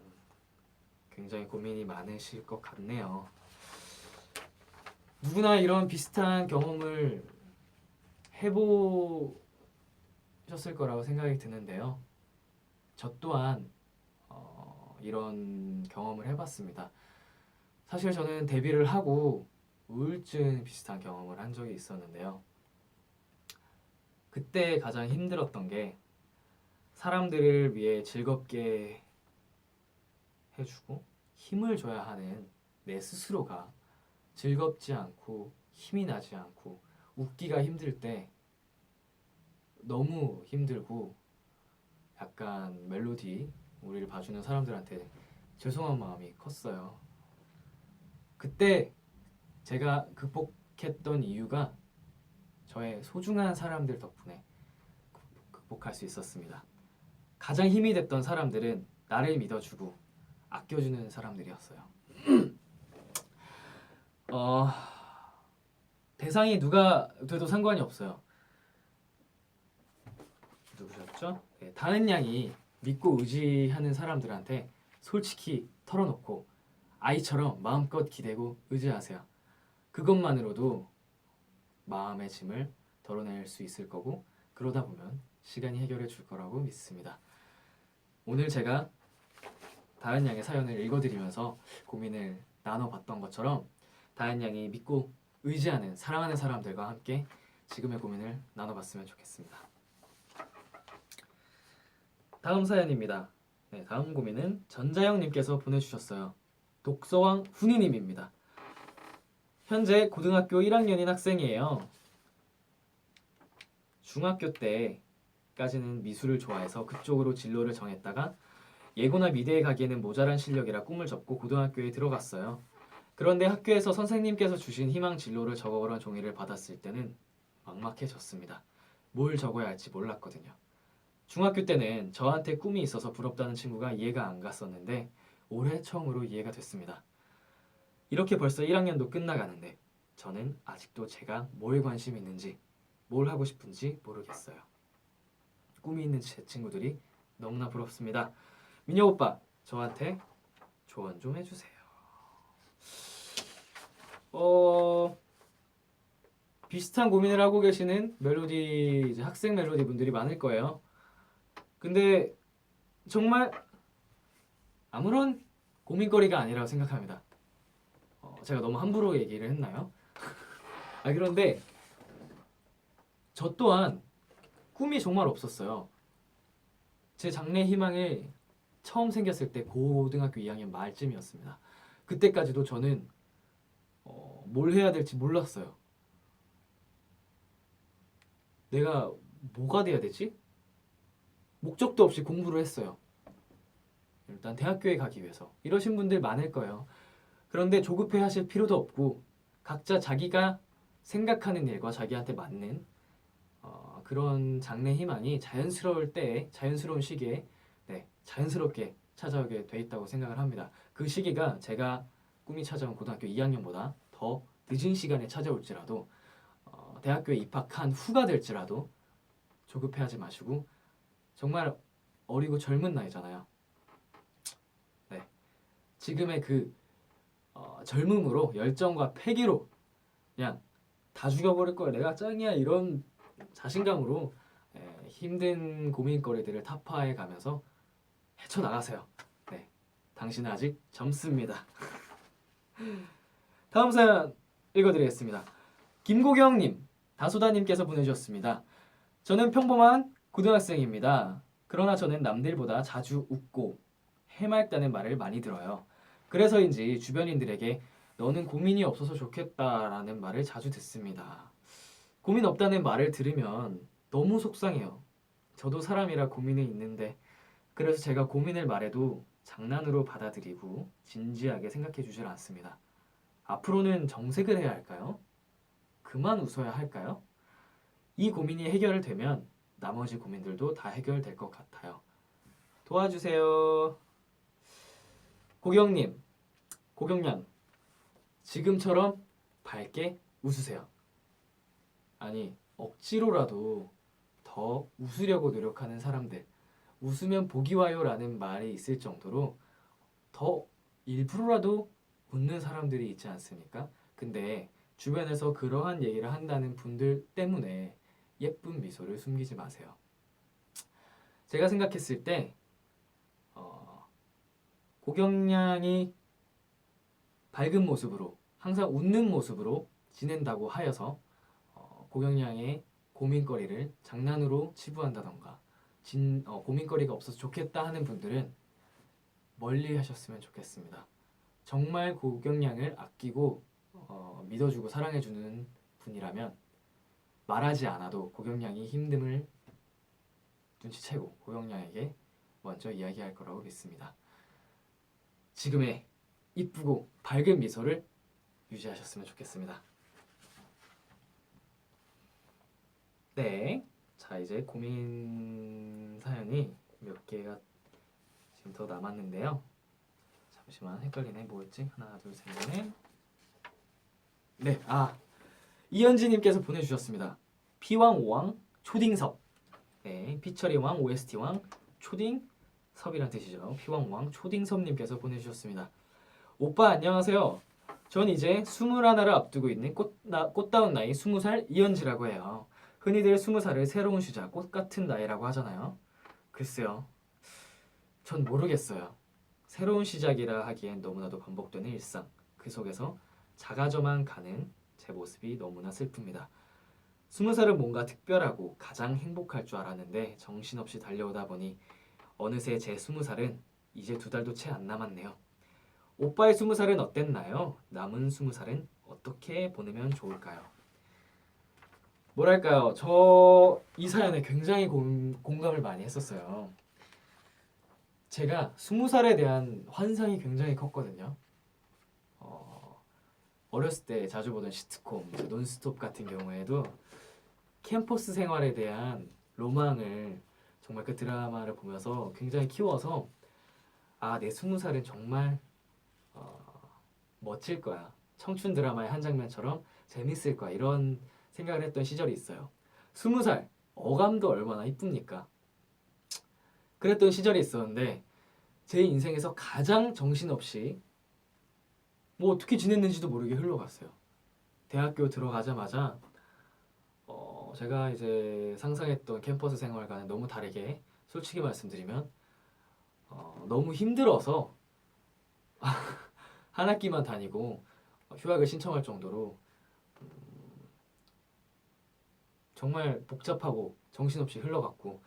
굉장히 고민이 많으실 것 같네요. 누구나 이런 비슷한 경험을 해보셨을 거라고 생각이 드는데요. 저 또한 이런 경험을 해봤습니다. 사실 저는 데뷔를 하고 우울증 비슷한 경험을 한 적이 있었는데요. 그때 가장 힘들었던 게 사람들을 위해 즐겁게 해주고 힘을 줘야 하는 내 스스로가 즐겁지 않고 힘이 나지 않고 웃기가 힘들 때 너무 힘들고 약간 멜로디 우리를 봐주는 사람들한테 죄송한 마음이 컸어요. 그때 제가 극복했던 이유가 저의 소중한 사람들 덕분에 극복할 수 있었습니다. 가장 힘이 됐던 사람들은 나를 믿어주고 아껴주는 사람들이었어요. 대상이 누가 돼도 상관이 없어요. 누구셨죠? 네, 다은 양이 믿고 의지하는 사람들한테 솔직히 털어놓고 아이처럼 마음껏 기대고 의지하세요. 그것만으로도 마음의 짐을 덜어낼 수 있을 거고 그러다 보면 시간이 해결해 줄 거라고 믿습니다. 오늘 제가 다은 양의 사연을 읽어드리면서 고민을 나눠봤던 것처럼 다은 양이 믿고 의지하는 사랑하는 사람들과 함께 지금의 고민을 나눠봤으면 좋겠습니다. 다음 사연입니다. 네, 다음 고민은 전자영님께서 보내주셨어요. 독서왕 훈이님입니다. 현재 고등학교 1학년인 학생이에요. 중학교 때까지는 미술을 좋아해서 그쪽으로 진로를 정했다가 예고나 미대에 가기에는 모자란 실력이라 꿈을 접고 고등학교에 들어갔어요. 그런데 학교에서 선생님께서 주신 희망 진로를 적어오란 종이를 받았을 때는 막막해졌습니다. 뭘 적어야 할지 몰랐거든요. 중학교 때는 저한테 꿈이 있어서 부럽다는 친구가 이해가 안 갔었는데 올해 처음으로 이해가 됐습니다. 이렇게 벌써 1학년도 끝나가는데 저는 아직도 제가 뭘 관심 있는지 뭘 하고 싶은지 모르겠어요. 꿈이 있는 제 친구들이 너무나 부럽습니다. 민혁 오빠, 저한테 조언 좀 해주세요. 비슷한 고민을 하고 계시는 멜로디 이제 학생 멜로디 분들이 많을 거예요. 근데 정말 아무런 고민거리가 아니라고 생각합니다. 제가 너무 함부로 얘기를 했나요? 그런데 저 또한 꿈이 정말 없었어요. 제 장래 희망이 처음 생겼을 때 고등학교 2학년 말쯤이었습니다. 그때까지도 저는 뭘 해야 될지 몰랐어요. 내가 뭐가 돼야 되지? 목적도 없이 공부를 했어요. 일단 대학교에 가기 위해서. 이러신 분들 많을 거예요. 그런데 조급해 하실 필요도 없고 각자 자기가 생각하는 일과 자기한테 맞는 그런 장래 희망이 자연스러울 때에 자연스러운 시기에 자연스럽게 찾아오게 돼 있다고 생각을 합니다. 그 시기가 제가 꿈이 찾아온 고등학교 2학년보다 더 늦은 시간에 찾아올지라도 대학교에 입학한 후가 될지라도 조급해하지 마시고 정말 어리고 젊은 나이잖아요. 네, 지금의 그 젊음으로 열정과 패기로 그냥 다 죽여버릴 거야 내가 짱이야 이런 자신감으로 힘든 고민거리들을 타파해 가면서 헤쳐나가세요. 네, 당신은 아직 젊습니다. 다음 사연 읽어드리겠습니다. 김고경님, 다소다님께서 보내주셨습니다. 저는 평범한 고등학생입니다. 그러나 저는 남들보다 자주 웃고 해맑다는 말을 많이 들어요. 그래서인지 주변인들에게 너는 고민이 없어서 좋겠다라는 말을 자주 듣습니다. 고민 없다는 말을 들으면 너무 속상해요. 저도 사람이라 고민이 있는데 그래서 제가 고민을 말해도 장난으로 받아들이고 진지하게 생각해 주질 않습니다. 앞으로는 정색을 해야 할까요? 그만 웃어야 할까요? 이 고민이 해결되면 나머지 고민들도 다 해결될 것 같아요. 도와주세요. 고경님, 고경양, 지금처럼 밝게 웃으세요. 아니, 억지로라도 더 웃으려고 노력하는 사람들, 웃으면 복이 와요라는 말이 있을 정도로 더 일부러라도 웃는 사람들이 있지 않습니까? 근데 주변에서 그러한 얘기를 한다는 분들 때문에 예쁜 미소를 숨기지 마세요. 제가 생각했을 때 고경량이 밝은 모습으로 항상 웃는 모습으로 지낸다고 하여서 고경량의 고민거리를 장난으로 치부한다던가 고민거리가 없어서 좋겠다 하는 분들은 멀리 하셨으면 좋겠습니다. 정말 고경량을 아끼고 믿어주고 사랑해주는 분이라면 말하지 않아도 고경량이 힘듦을 눈치채고 고경량에게 먼저 이야기할 거라고 믿습니다. 지금의 이쁘고 밝은 미소를 유지하셨으면 좋겠습니다. 네, 자 이제 고민 사연이 몇 개가 지금 더 남았는데요. 잠시만 헷갈리네. 뭐였지? 하나, 둘, 셋, 넷. 네, 이현지님께서 보내주셨습니다. 피왕 오왕 초딩섭. 네, 피처리왕 OST왕 초딩섭이란 뜻이죠. 피왕 오왕 초딩섭님께서 보내주셨습니다. 오빠 안녕하세요. 전 이제 21을 앞두고 있는 꽃다운 나이 20살 이현지라고 해요. 흔히들 20살을 새로운 시작, 꽃 같은 나이라고 하잖아요. 글쎄요, 전 모르겠어요. 새로운 시작이라 하기엔 너무나도 반복되는 일상, 그 속에서 작아져만 가는 제 모습이 너무나 슬픕니다. 20살은 뭔가 특별하고 가장 행복할 줄 알았는데 정신없이 달려오다 보니 어느새 제 20살은 이제 2달도 채 안 남았네요. 오빠의 20살은 어땠나요? 남은 20살은 어떻게 보내면 좋을까요? 뭐랄까요, 저 이 사연에 굉장히 공감을 많이 했었어요. 제가 20살에 대한 환상이 굉장히 컸거든요. 어렸을 때 자주 보던 시트콤, 논스톱 같은 경우에도 캠퍼스 생활에 대한 로망을 정말 그 드라마를 보면서 굉장히 키워서 아, 내 20살은 정말 멋질 거야. 청춘 드라마의 한 장면처럼 재밌을 거야. 이런 생각을 했던 시절이 있어요. 20살 어감도 얼마나 이쁩니까? 그랬던 시절이 있었는데 제 인생에서 가장 정신없이 뭐 어떻게 지냈는지도 모르게 흘러갔어요. 대학교 들어가자마자 제가 이제 상상했던 캠퍼스 생활과는 너무 다르게 솔직히 말씀드리면 너무 힘들어서 한 학기만 다니고 휴학을 신청할 정도로 정말 복잡하고 정신없이 흘러갔고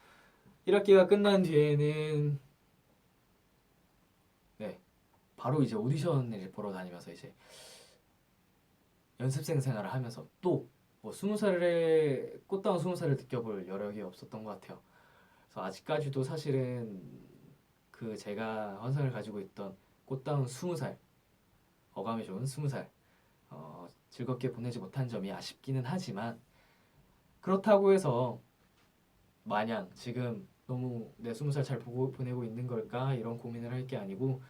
1학기가 끝난 뒤에는 네, 바로 이제 오디션을 보러 다니면서 이제 연습생 생활을 하면서 또 뭐 20살에 꽃다운 20살을 느껴볼 여력이 없었던 것 같아요. 그래서 아직까지도 사실은 그 제가 환상을 가지고 있던 꽃다운 20살, 어감이 좋은 20살 즐겁게 보내지 못한 점이 아쉽기는 하지만 그렇다고 해서 마냥 지금 너무 내 20살 잘 보내고 있는 걸까 이런 고민을 할 게 아니고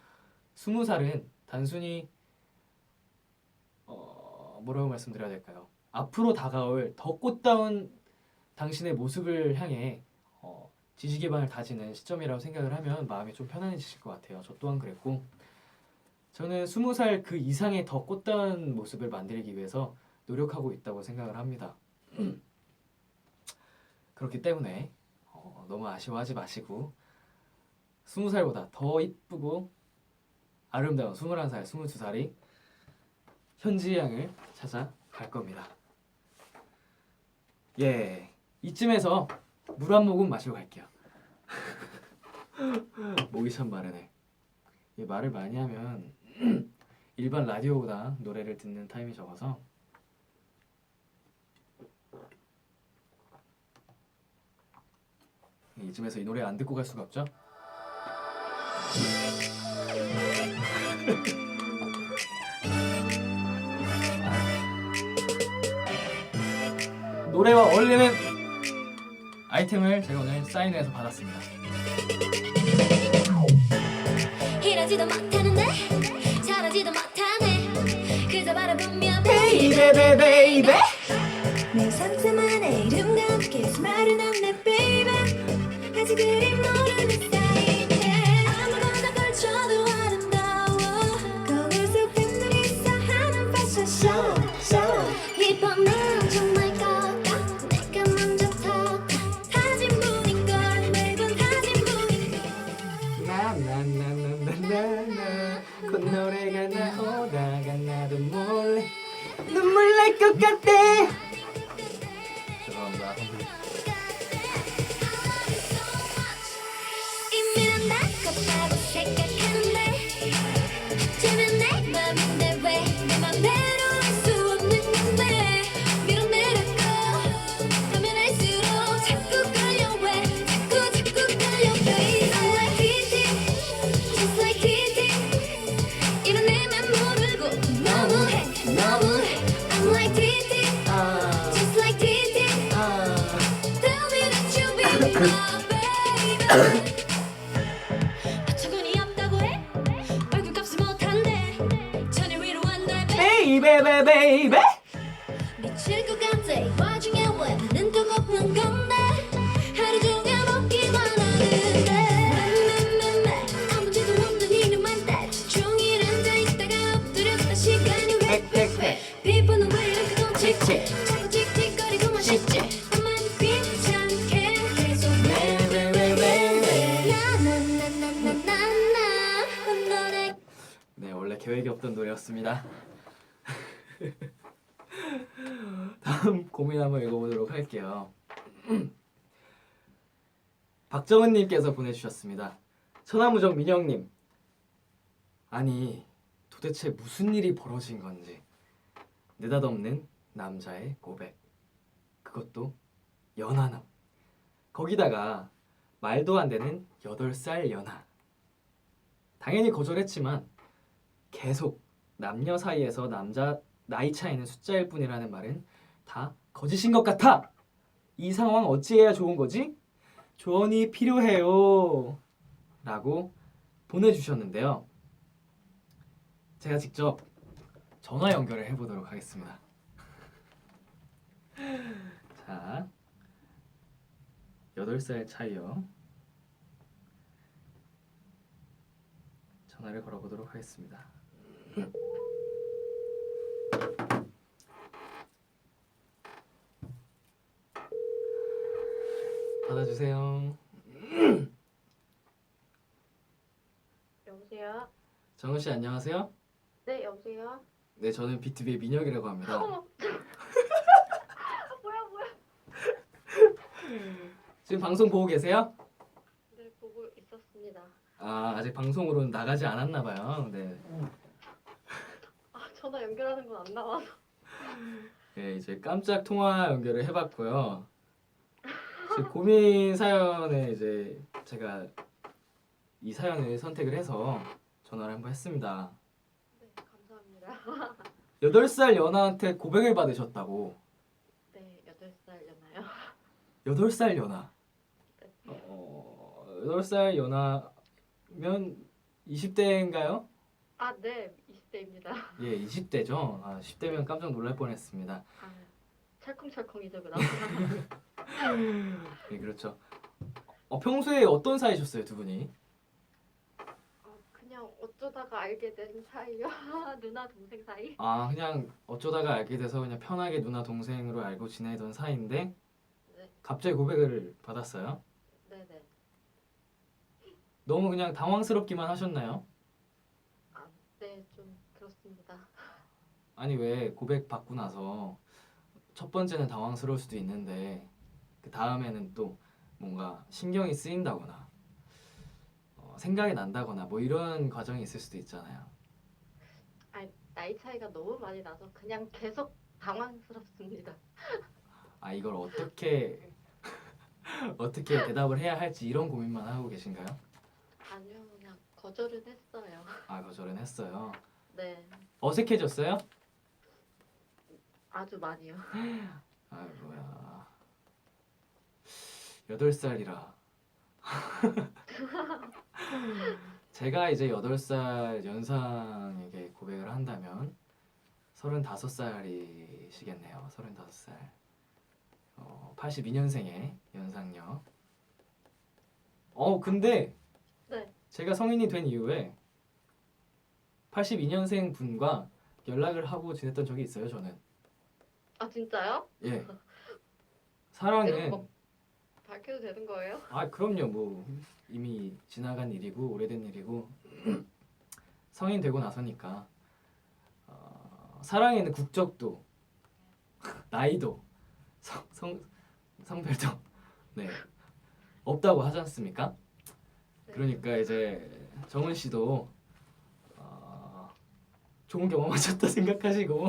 20살은 단순히 뭐라고 말씀드려야 될까요? 앞으로 다가올 더 꽃다운 당신의 모습을 향해 지지 기반을 다지는 시점이라고 생각을 하면 마음이 좀 편안해지실 것 같아요. 저 또한 그랬고 저는 20살 그 이상의 더 꽃다운 모습을 만들기 위해서 노력하고 있다고 생각을 합니다. 그렇기 때문에 너무 아쉬워하지 마시고 20살보다 더 이쁘고 아름다운 21살, 22살이 현지의 양을 찾아갈 겁니다. 예, 이쯤에서 물 한 모금 마시고 갈게요. 목이 참 마르네. 이 말을 많이 하면 일반 라디오보다 노래를 듣는 타임이 적어서 이쯤에서 이 노래 안 듣고 갈 수가 없죠? 노래와 어울리는 아이템을 제가 오늘 사인회에서 받았습니다. 이러지도 못하는데 저러지도 못하네 그저 바라보며 베이베 베이베 내 상상만의 이름과 함께 수많은 없네 baby 아직 그리 모르는 사이인데 아무거나 걸쳐도 아름다워 거울 속 팬들이 있어 하는 패션쇼 이뻐 난 정말 거까 내가 먼저 터가 사진분인걸 매번 사진분인걸 나나나나나나나 콧노래가 나오다가 나도 몰래 눈물 날 것 같아. 죄송합니다. 이미 난 낫겠다고 생각하는데 쟤는 내 맘인데 왜 내 맘대로 할 수 없는 건데 밀어내려고 하면 할수록 자꾸 끌려 왜 자꾸 끌려 baby I'm like TT just like TT 이런 내맘 모르고 너무해 I'm like TT just like TT Tell me that you be my baby 어처구니 없다고 해 얼굴값을 못한대 천일 위로 한다 베이베 베이베 미칠 것 같아 와중에 왜 나는 뜨겁는 건데 하루 종일 먹기만 하는데 아무 죄도 없는 이름만 따지 종일 앉아있다가 엎드렸다 시간이 왜 피부는 왜 이렇게 또 칙칙 자꾸 틱틱거리고만 싶지 나만 귀찮게 계속 나나나나나나 너네 네, 원래 계획이 없던 노래였습니다. 다음 고민 한번 읽어보도록 할게요. 박정은님께서 보내주셨습니다. 천하무적 민영님, 아니 도대체 무슨 일이 벌어진 건지 느닷없는 남자의 고백, 그것도 연하남, 거기다가 말도 안 되는 8살 연하. 당연히 거절했지만 계속 남녀 사이에서 남자 나이 차이는 숫자일 뿐이라는 말은 다 거짓인 것 같아. 이 상황 어찌해야 좋은 거지? 조언이 필요해요 라고 보내주셨는데요. 제가 직접 전화 연결을 해보도록 하겠습니다. 자, 8살 차이요. 전화를 걸어보도록 하겠습니다. 받아주세요. 여보세요? 정은 씨 안녕하세요. 네, 여보세요? 네, 저는 비투비의 민혁이라고 합니다. 어머. 뭐야? 지금 방송 보고 계세요? 네, 보고 있었습니다. 아, 아직 방송으로는 나가지 않았나 봐요. 네. 아, 전화 연결하는 건 안 나와서. 네, 이제 깜짝 통화 연결을 해봤고요. 이제 고민 사연에 이제 제가 이 사연을 선택을 해서 전화를 한번 했습니다. 네, 감사합니다. 8살 연하한테 고백을 받으셨다고. 네, 8살 연하요. 8살 연하. 네. 8살 연하면 20대인가요? 아, 네, 20대입니다. 예, 20대죠. 아, 10대면 깜짝 놀랄 뻔했습니다. 아, 찰컹찰컹이죠, 그럼. 네, 그렇죠. 평소에 어떤 사이셨어요, 두 분이? 그냥 어쩌다가 알게 된 사이요. 누나 동생 사이. 아, 그냥 어쩌다가 알게 돼서 그냥 편하게 누나 동생으로 알고 지내던 사이인데 네, 갑자기 고백을 받았어요. 네, 네. 너무 그냥 당황스럽기만 하셨나요? 아, 네, 좀 그렇습니다. 아니 왜 고백 받고 나서 첫 번째는 당황스러울 수도 있는데 그 다음에는 또 뭔가 신경이 쓰인다거나 생각이 난다거나 뭐 이런 과정이 있을 수도 있잖아요. 아, 나이 차이가 너무 많이 나서 그냥 계속 당황스럽습니다. 아, 이걸 어떻게 어떻게 대답을 해야 할지 이런 고민만 하고 계신가요? 아니요, 그냥 거절은 했어요. 아, 거절은 했어요. 네, 어색해졌어요? 아주 많이요. 아이고야. 8살이라. 제가 이제 8살 연상에게 고백을 한다면 35살이시겠네요. 35살. 82년생의 연상녀. 근데 네. 제가 성인이 된 이후에 82년생 분과 연락을 하고 지냈던 적이 있어요, 저는. 아, 진짜요? 예. 이거 사랑은 뭐 밝혀도 되는 거예요? 아, 그럼요. 뭐 이미 지나간 일이고 오래된 일이고 성인 되고 나서니까 사랑에는 국적도 나이도 성별도 네 없다고 하지 않습니까? 네. 그러니까 이제 정은 씨도 좋은 경험하셨다 생각하시고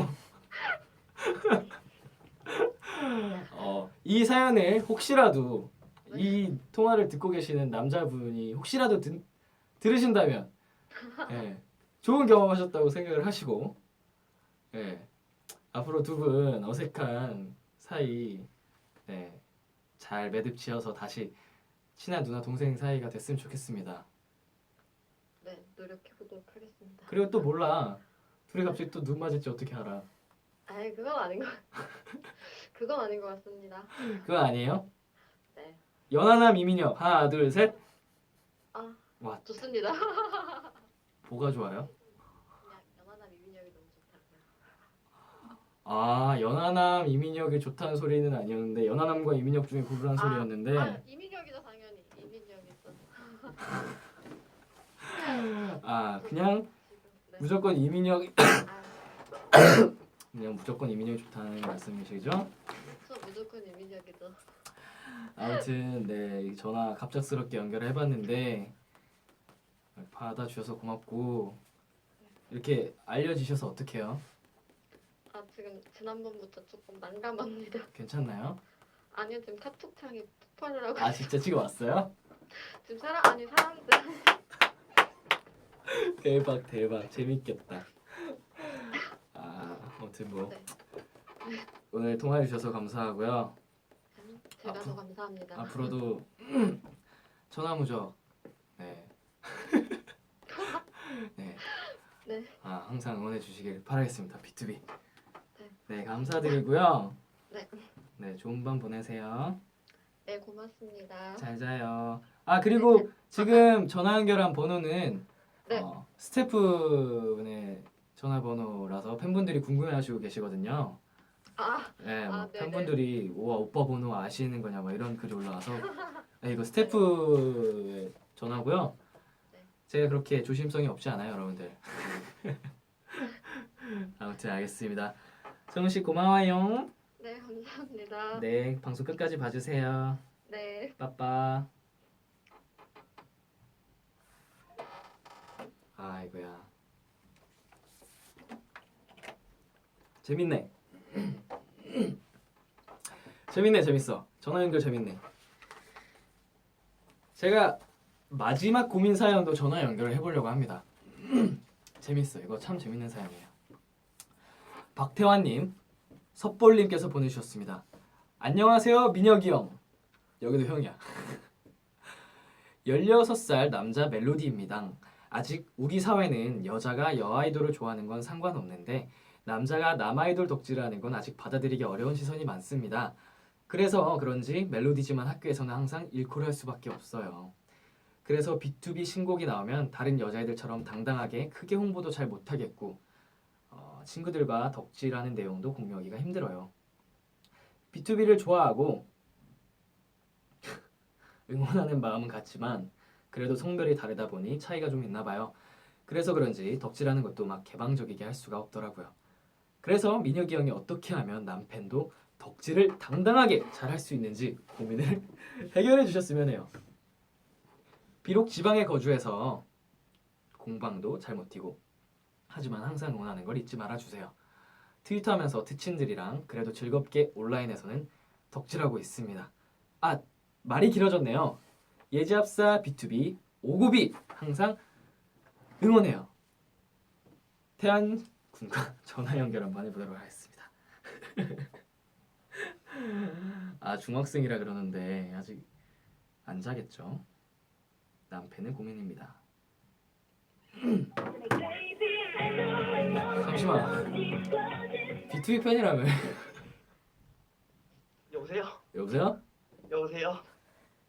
이 사연을 혹시라도 이 통화를 듣고 계시는 남자분이 혹시라도 들으신다면 예, 좋은 경험하셨다고 생각을 하시고 예, 앞으로 두 분 어색한 사이 잘 매듭지어서 다시 친한 누나 동생 사이가 됐으면 좋겠습니다. 네, 노력해 보도록 하겠습니다. 그리고 또 몰라 둘이 갑자기 또 눈 맞을지 어떻게 알아? 아이, 그건 아닌 것 그건 아닌 것 같습니다. 그거 아니에요? 네. 연하남 이민혁 하나 둘 셋. 아, 와, 좋습니다. 뭐가 좋아요? 그냥 연하나 미민혁이 너무 좋다고요. 아, 연하남 이민혁이 좋다는 소리는 아니었는데 연하남과 이민혁 중에 고르라는 소리였는데 아, 이민혁이죠, 당연히. 이민혁이 있어서. 그냥 지금, 네. 무조건 이민혁 아, 그냥 무조건 이민혁이 좋다는 말씀이시죠? 저 무조건 이민혁이죠. 아무튼 네, 이 전화 갑작스럽게 연결을 해봤는데 받아주셔서 고맙고 이렇게 알려주셔서 어떡해요? 아, 지금 지난번부터 조금 난감합니다. 괜찮나요? 아니요, 지금 카톡창이 폭발을 하고 아, 진짜 지금 왔어요? 지금 사람들 대박 재밌겠다. 아무튼 뭐 네. 오늘 통화해 주셔서 감사하고요. 제가 더 감사합니다. 앞으로도 천하무적 네. 네. 네. 항상 응원해 주시길 바라겠습니다. B2B. 네. 네, 감사드리고요. 네. 네, 좋은 밤 보내세요. 네, 고맙습니다. 잘 자요. 그리고 지금 전화 연결한 번호는 네. 스태프분의 전화번호라서 팬분들이 궁금해하시고 계시거든요. 네, 네네. 팬분들이 와 오빠 번호 아시는 거냐 뭐 이런 글이 올라와서 네, 이거 스태프의 전화고요. 네. 제가 그렇게 조심성이 없지 않아요, 여러분들. 아무튼 알겠습니다. 정우 씨 고마워요. 네, 감사합니다. 네, 방송 끝까지 봐주세요. 네. 빠빠. 아이고야. 재밌네. 재밌어. 전화 연결 재밌네. 제가 마지막 고민 사연도 전화 연결을 해보려고 합니다. 재밌어. 이거 참 재밌는 사연이에요. 박태환님, 섭볼님께서 보내주셨습니다. 안녕하세요, 민혁이 형. 여기도 형이야. 16살 남자 멜로디입니다. 아직 우리 사회는 여자가 여아이돌을 좋아하는 건 상관없는데 남자가 남아이돌 덕질을 하는 건 아직 받아들이기 어려운 시선이 많습니다. 그래서 그런지 멜로디지만 학교에서는 항상 일코를 할 수밖에 없어요. 그래서 B2B 신곡이 나오면 다른 여자애들처럼 당당하게 크게 홍보도 잘 못하겠고 친구들과 덕질하는 내용도 공유하기가 힘들어요. B2B를 좋아하고 응원하는 마음은 같지만 그래도 성별이 다르다 보니 차이가 좀 있나 봐요. 그래서 그런지 덕질하는 것도 막 개방적이게 할 수가 없더라고요. 그래서 민혁이 형이 어떻게 하면 남팬도 덕질을 당당하게 잘 할 수 있는지 고민을 해결해 주셨으면 해요. 비록 지방에 거주해서 공방도 잘 못 뛰고 하지만 항상 응원하는 걸 잊지 말아주세요. 트위터하면서 트친들이랑 그래도 즐겁게 온라인에서는 덕질하고 있습니다. 말이 길어졌네요. 예지합사 B2B 오고비 항상 응원해요. 태안 군과 전화 연결 한번 해보도록 하겠습니다. 중학생이라 그러는데 아직 안 자겠죠? 남편은 고민입니다. 잠시만. B2B 팬이라며. 여보세요? 여보세요? 여보세요?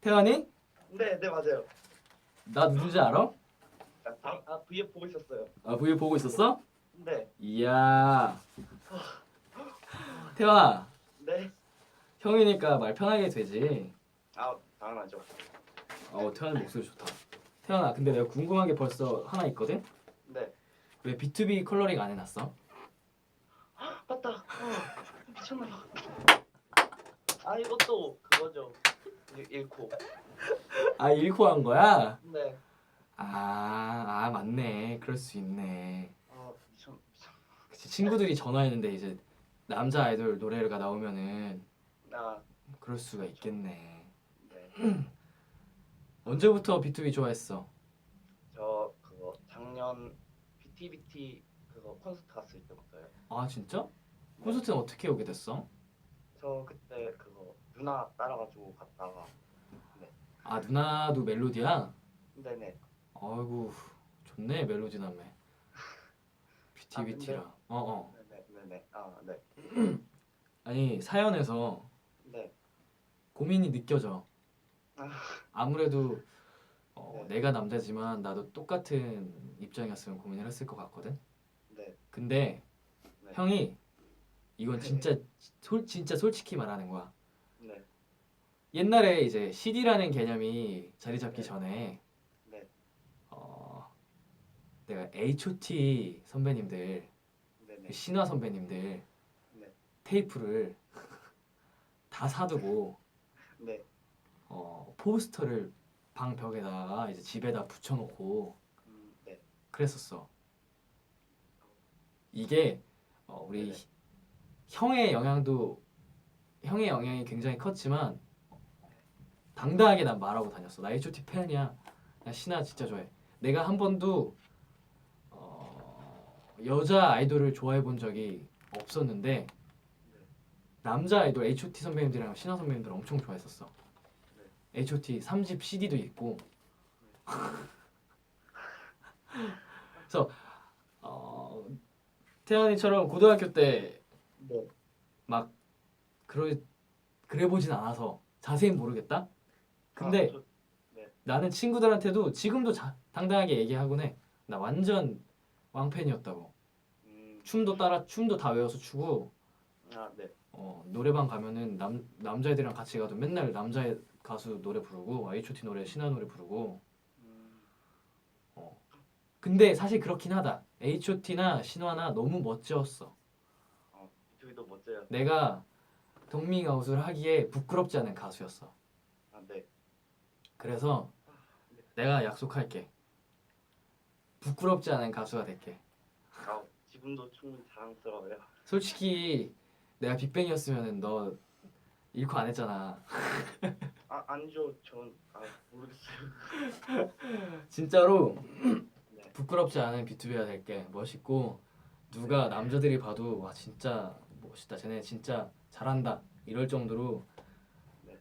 태환이? 네, 네 맞아요. 나 누군지 알아? V앱 보고 있었어요. V 보고 있었어? 네, 이야. 태환아, 네. 형이니까 말 편하게 되지. 당연하죠. 태환이 목소리 좋다. 태환아, 근데 내가 궁금한 게 벌써 하나 있거든? 네. 왜 B2B 컬러링 안 해놨어? 맞다. 미쳤나봐. 이것도 그거죠. 잃고. 잃고 한 거야? 네. 맞네. 그럴 수 있네. 미쳤. 그치, 친구들이 전화했는데 이제 남자 아이돌 노래가 나오면은 그럴 수가 있겠네. 네. 언제부터 B2B 좋아했어? 저 그거 작년 BTBT 그거 콘서트 갔을 때부터요. 진짜? 콘서트는 어떻게 오게 됐어? 저 그때 그거 누나 따라가지고 갔다가. 누나도 멜로디야? 네네. 아이고 좋네 멜로디 남매. BTBT라. 네네네네. 네. 아니 사연에서 네. 고민이 느껴져. 아무래도 네. 내가 남자지만 나도 똑같은 입장이었으면 고민을 했을 것 같거든. 네. 근데 네. 형이 이건 네. 진짜 솔직히 말하는 거야. 네. 옛날에 이제 CD라는 개념이 자리 잡기 네. 전에 네. 내가 H.O.T 선배님들, 네네. 신화 선배님들 네. 테이프를 다 사두고 네. 포스터를 방 벽에다가 이제 집에다 붙여놓고 네. 그랬었어. 이게 우리 네네. 형의 영향이 굉장히 컸지만 당당하게 난 말하고 다녔어. 나 H.O.T 팬이야. 나 신화 진짜 좋아해. 내가 한 번도 여자 아이돌을 좋아해 본 적이 없었는데 남자 아이돌 H.O.T 선배님들이랑 신화 선배님들 엄청 좋아했었어. 네. H.O.T 3집 CD도 있고. 그래서 태연이처럼 고등학교 때 네. 막 그래 보진 않아서 자세히 모르겠다. 근데 네. 나는 친구들한테도 지금도 당당하게 얘기하곤 해. 나 완전 왕팬이었다고. 춤도 다 외워서 추고. 네. 노래방 가면은 남자애들이랑 같이 가도 맨날 남자 가수 노래 부르고 H.O.T 노래 신화 노래 부르고. 근데 사실 그렇긴 하다. H.O.T나 신화나 너무 멋졌어. 저기도 멋져요. 내가 동밍아웃을 하기에 부끄럽지 않은 가수였어. 네. 그래서 내가 약속할게. 부끄럽지 않은 가수가 될게. 지금도 충분히 자랑스러워요. 솔직히 내가 빅뱅이었으면 너 잃고 안 했잖아. 아니죠. 전 모르겠어요. 진짜로 네. 부끄럽지 않은 B2B가 될게. 멋있고 누가 남자들이 봐도 와 진짜 멋있다. 쟤네 진짜 잘한다. 이럴 정도로 네.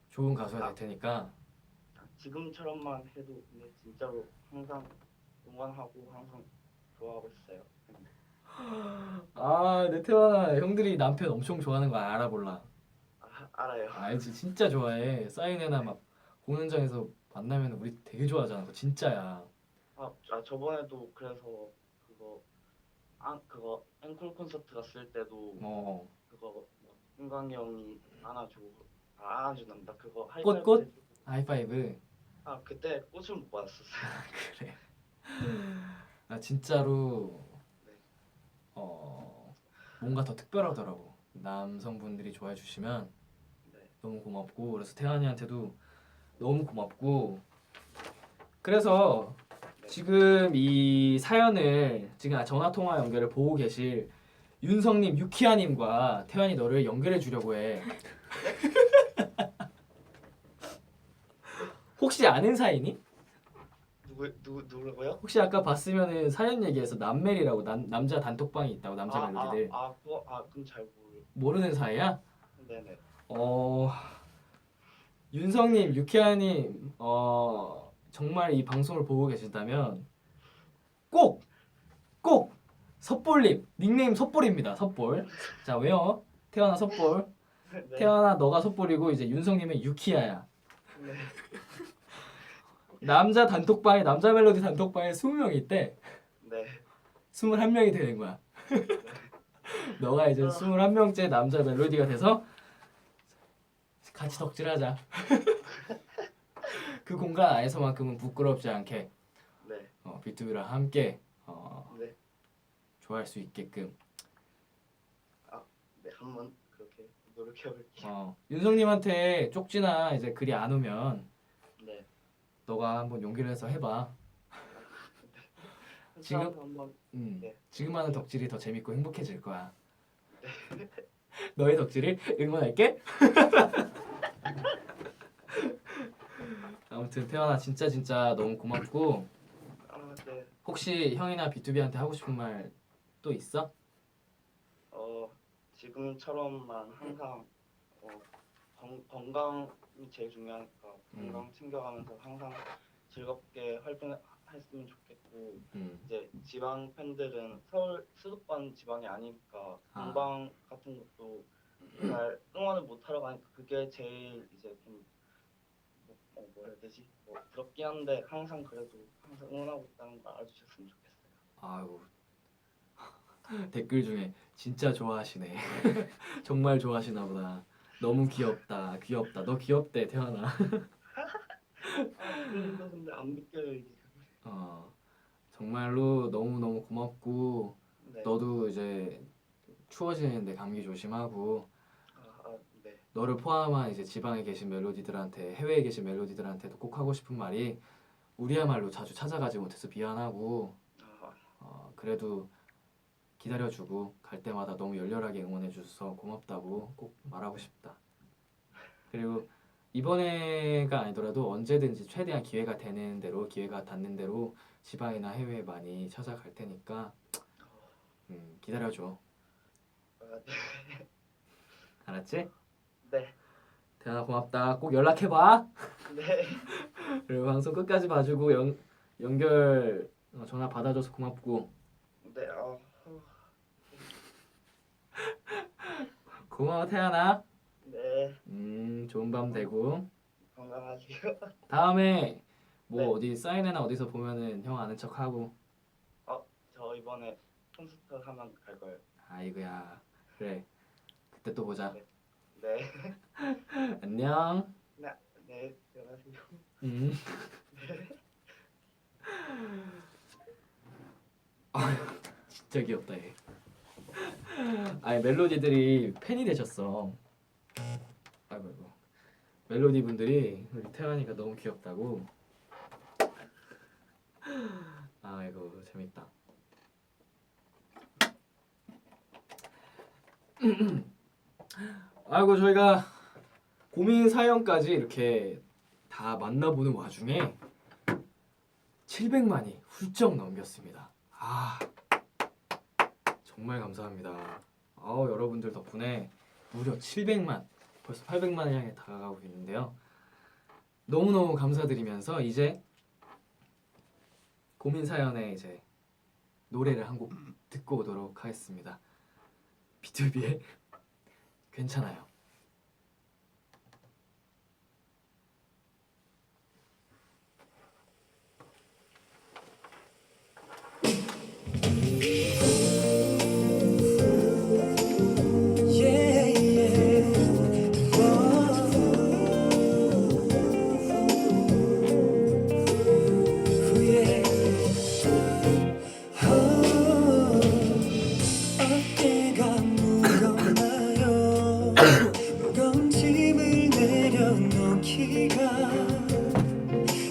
좋은 가수가 될 테니까. 지금처럼만 해도 근데 진짜로 항상 응원하고 항상 좋아하고 있어요. 내 태환아 형들이 남편 엄청 좋아하는 거 알아 몰라? 알아요. 알지 진짜 좋아해. 사인회나 막 공연장에서 만나면 우리 되게 좋아하잖아. 그거 진짜야. 저번에도 그래서 그거 앵콜 콘서트 갔을 때도 그거 은광이 형이 안아주는다 그거 하이파이브 꽃? 해주고. 하이파이브. 그때 꽃을 못 받았었어요. 그래. 진짜로 네. 뭔가 더 특별하더라고. 남성분들이 좋아해 주시면 네. 너무 고맙고 그래서 태환이한테도 너무 고맙고 그래서 지금 이 사연을 지금 전화 통화 연결을 보고 계실 윤성님, 유키아님과 태환이 너를 연결해 주려고 해. 혹시 아는 사이니? 누구라고요? 혹시 아까 봤으면은 사연 얘기해서 남멜이라고 남자 단톡방이 있다고 남자 멜로디들 그건 잘 모르는 사이야? 네네. 윤성님, 유키아님 정말 이 방송을 보고 계신다면 꼭 섭볼님 닉네임 섭볼입니다. 섭볼. 자 외워. 태연아 섭볼. 네. 태연아 너가 섭볼이고 이제 윤성님은 유키아야. 네. 남자 단톡방에 남자 멜로디 단톡방에 20명이 있대. 네. 21명이 되는 거야. 너가 이제 21명째 남자 멜로디가 돼서 같이 덕질하자. 그 공간 안에서만큼은 부끄럽지 않게 네. B2B랑 함께 네. 좋아할 수 있게끔 네. 한번 그렇게 노력해 볼게요. 윤성님한테 쪽지나 이제 글이 안 오면 네. 너가 한번 용기를 내서 해봐. 지금? 한번 네. 지금 하는 덕질이 더 재밌고 행복해질 거야. 너의 덕질을 응원할게. 아무튼 태연아 진짜 너무 고맙고 네. 혹시 형이나 B2B한테 하고 싶은 말 또 있어? 지금처럼만 항상 건강이 제일 중요하니까 건강 챙겨가면서 항상 즐겁게 활동했으면 좋겠고 이제 지방 팬들은 서울 수도권 지방이 아니니까 건강 같은 것도 잘 응원을 못 하러 가니까 그게 제일 이제 좀 뭐라 해야 되지? 부럽긴 한데 항상 그래도 항상 응원하고 있다는 걸 알아주셨으면 좋겠어요. 아유 댓글 중에 진짜 좋아하시네. 정말 좋아하시나 보다. 너무 귀엽다. 너 귀엽대 태연아. 근데 안 믿겨요 이게. 정말로 너무 고맙고 네. 너도 이제 추워지는데 감기 조심하고 네. 너를 포함한 이제 지방에 계신 멜로디들한테 해외에 계신 멜로디들한테도 꼭 하고 싶은 말이 우리야말로 자주 찾아가지 못해서 미안하고 그래도 기다려주고 갈 때마다 너무 열렬하게 응원해줘서 고맙다고 꼭 말하고 싶다. 그리고 이번에가 아니더라도 언제든지 최대한 기회가 되는 대로 기회가 닿는 대로 지방이나 해외에 많이 찾아갈 테니까 기다려줘. 네. 알았지? 네. 태연아 고맙다. 꼭 연락해봐. 네. 그리고 방송 끝까지 봐주고 연결 전화 받아줘서 고맙고. 네. 고마워 태연아. 네. 좋은 밤 되고. 건강하세요. 다음에 뭐 네. 어디 사인회나 어디서 보면은 형 아는 척하고. 저 이번에 콘서트 하면 갈 거예요. 아이고야. 그래. 그때 또 보자. 네. 네. 안녕. 네. 안녕하세요. 음. 진짜 귀엽다 얘. 아니 멜로디들이 팬이 되셨어. 아이고. 멜로디 분들이 우리 태환이가 너무 귀엽다고. 아이고 재밌다. 아이고 저희가 고민 사연까지 이렇게 다 만나보는 와중에 700만이 훌쩍 넘겼습니다. 정말 감사합니다. 여러분들 덕분에 무려 700만, 벌써 800만을 향해 다가가고 있는데요. 너무너무 감사드리면서 이제 고민 사연에 이제 노래를 한 곡 듣고 오도록 하겠습니다. B2B의 괜찮아요. 어깨가 무겁나요? 무거운 짐을 내려놓기가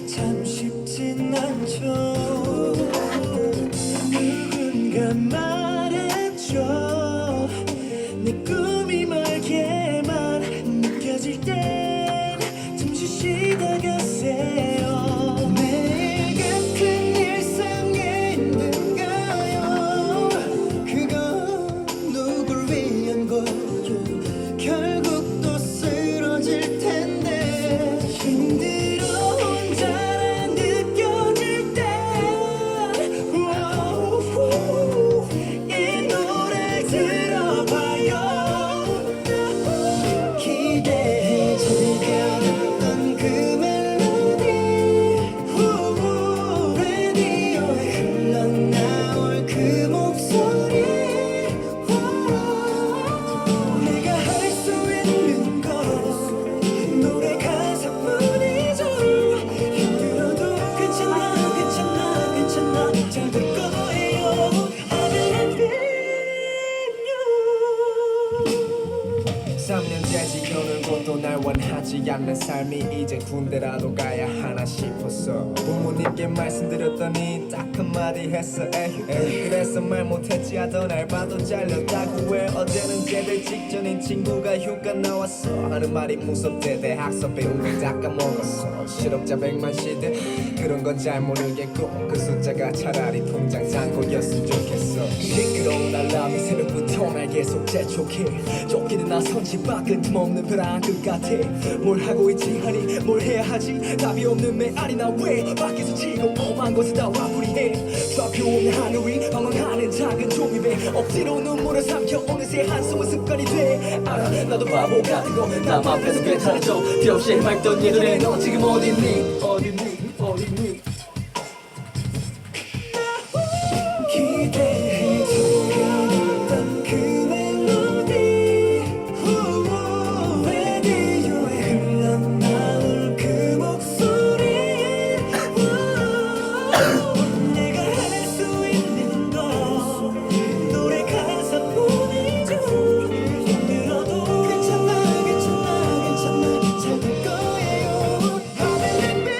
참 쉽진 않죠. 누군가 말했죠. 내 꿈이 멀게만 느껴질 땐 잠시 쉬다 가세요. 매일 같은 일상에 있는가요? 그건 누굴 위한 거죠? 결국 또 쓰러질 텐데 힘들어 혼자라 느껴질 땐 이 노래 들어봐요. 기대해 즐겨듣던 그 멜로디 라디오에 흘러나올 그 목소리 내가 할 수 있는 건 노래 가사뿐이죠. 힘들어도 괜찮아 잘 될 거예요. I believe in you. 3년째 지겨울고 또 날 원하지 않는 삶이 이제 군대라도 가야 하나 싶었어. 부모님께 말씀드렸더니 딱 한마디 했어. 에이 그래서 말 못했지 하던 알바도 잘렸다고 해. 어제는 제대 직전인 친구가 휴가 나왔어 하는 말이 무섭대. 대학 선배용을 다 까먹었어. 실업자 100만 시대 그런 건 잘 모르겠고 그 숫자가 차라리 통장 잔고였으면 좋겠어. 시끄러운 알람이 새벽부터 날 계속 재촉해. 쫓기는 나선 집 밖은 틈없는 벼랑 끝 같아. 뭘 하고 있지 하니 뭘 해야 하지 답이 없는 메아리 나 왜 밖에서 지금 험한 것을 다 화풀이해. 좌표 없는 하늘 위 방황하는 작은 종이배 억지로 눈물을 삼켜 어느새 한숨은 습관이 돼. 알아 나도 바보 같은 거 남 앞에서 괜찮아져. 뒤없이 해맑던 예전에 너 지금 어딨니 기대해 즐겨듣던 그 멜로디 라디오에 흘러나올 그 목소리 내가 할 수 있는 건 노래 가사뿐이죠. 힘들어도 괜찮아 잘 될 거예요. I believe in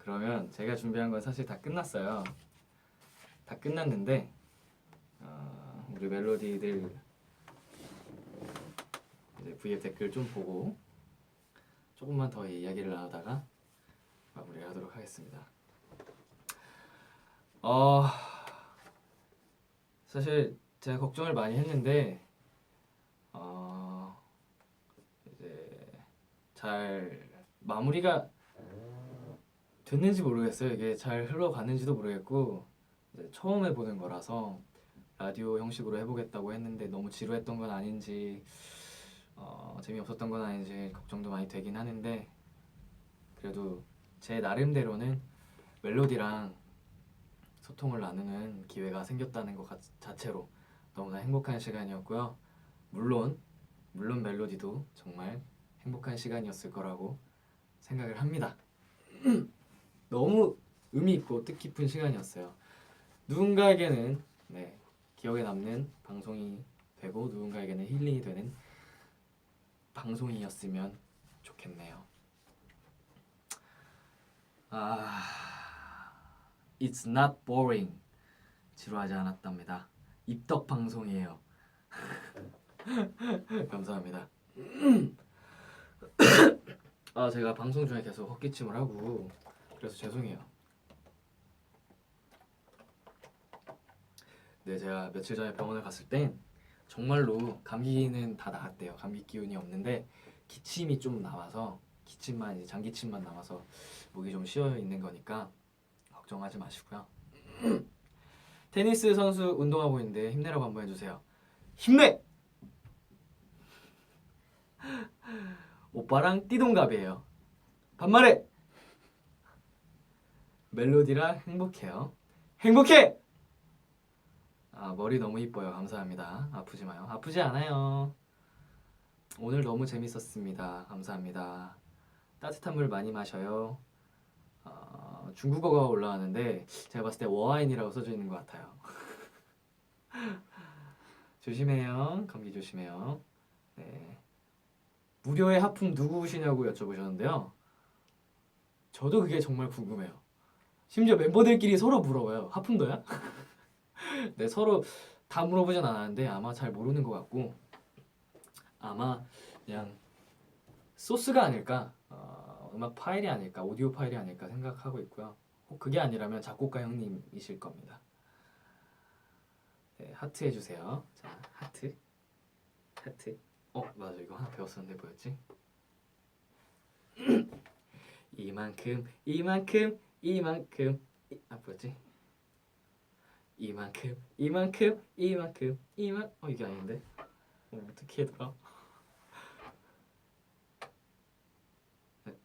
그러면 제가 준비한 건 사실 다 끝났어요. 다 끝났는데 우리 멜로디들 이제 V앱 댓글 좀 보고 조금만 더 이야기를 나누다가 마무리하도록 하겠습니다. 사실 제가 걱정을 많이 했는데 이제 잘 마무리가 됐는지 모르겠어요. 이게 잘 흘러갔는지도 모르겠고 이제 처음 해보는 거라서 라디오 형식으로 해보겠다고 했는데 너무 지루했던 건 아닌지 재미없었던 건 아닌지 걱정도 많이 되긴 하는데 그래도 제 나름대로는 멜로디랑 소통을 나누는 기회가 생겼다는 것 자체로 너무나 행복한 시간이었고요. 물론 멜로디도 정말 행복한 시간이었을 거라고 생각을 합니다. 너무 의미 있고 뜻깊은 시간이었어요. 누군가에게는 기억에 남는 방송이 되고 누군가에게는 힐링이 되는 방송이었으면 좋겠네요. It's not boring. 지루하지 않았답니다. 입덕 방송이에요. 감사합니다. 제가 방송 중에 계속 헛기침을 하고 그래서 죄송해요. 네, 제가 며칠 전에 병원을 갔을 땐 정말로 감기는 다 나았대요. 감기 기운이 없는데 기침이 좀 남아서 기침만 이제 장기침만 남아서 목이 좀 쉬어 있는 거니까 걱정하지 마시고요. 테니스 선수 운동하고 있는데 힘내라고 한번 해주세요. 힘내! 오빠랑 띠동갑이에요. 반말해! 멜로디랑 행복해요. 행복해! 머리 너무 이뻐요. 감사합니다. 아프지 마요. 아프지 않아요. 오늘 너무 재밌었습니다. 감사합니다. 따뜻한 물 많이 마셔요. 중국어가 올라왔는데 제가 봤을 때 워아인이라고 써져 있는 것 같아요. 조심해요. 감기 조심해요. 네. 무료의 하품 누구시냐고 여쭤보셨는데요. 저도 그게 정말 궁금해요. 심지어 멤버들끼리 서로 물어봐요. 하품도야? 네, 서로 다 물어보진 않았는데 아마 잘 모르는 것 같고 아마 그냥 소스가 아닐까, 음악 파일이 아닐까, 오디오 파일이 아닐까 생각하고 있고요. 혹 그게 아니라면 작곡가 형님이실 겁니다. 네, 하트 해주세요. 자, 하트. 맞아, 이거 하나 배웠었는데 뭐였지? 이만큼 뭐였지? 이만큼 이게 아닌데? 어떻게 해더라?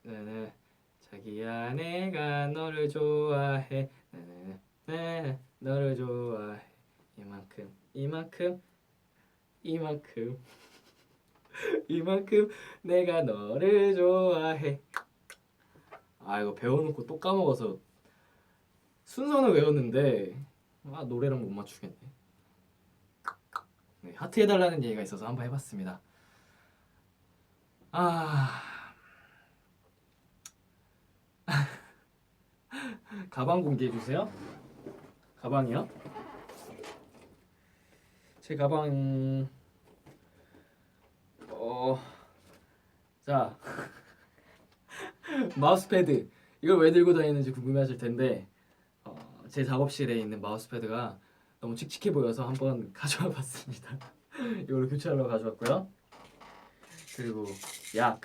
네네. 자기야 내가 너를 좋아해. 네네. 너를 좋아해. 이만큼 내가 너를 좋아해. 이거 배워놓고 또 까먹어서 순서는 외웠는데 노래랑 못 맞추겠네. 네, 하트 해달라는 얘기가 있어서 한번 해봤습니다. 가방 공개해주세요. 가방이요? 제 가방 자 마우스패드 이걸 왜 들고 다니는지 궁금해하실 텐데 제 작업실에 있는 마우스패드가 너무 칙칙해 보여서 한번 가져와 봤습니다. 이걸로 교체하려고 가져왔고요. 그리고 약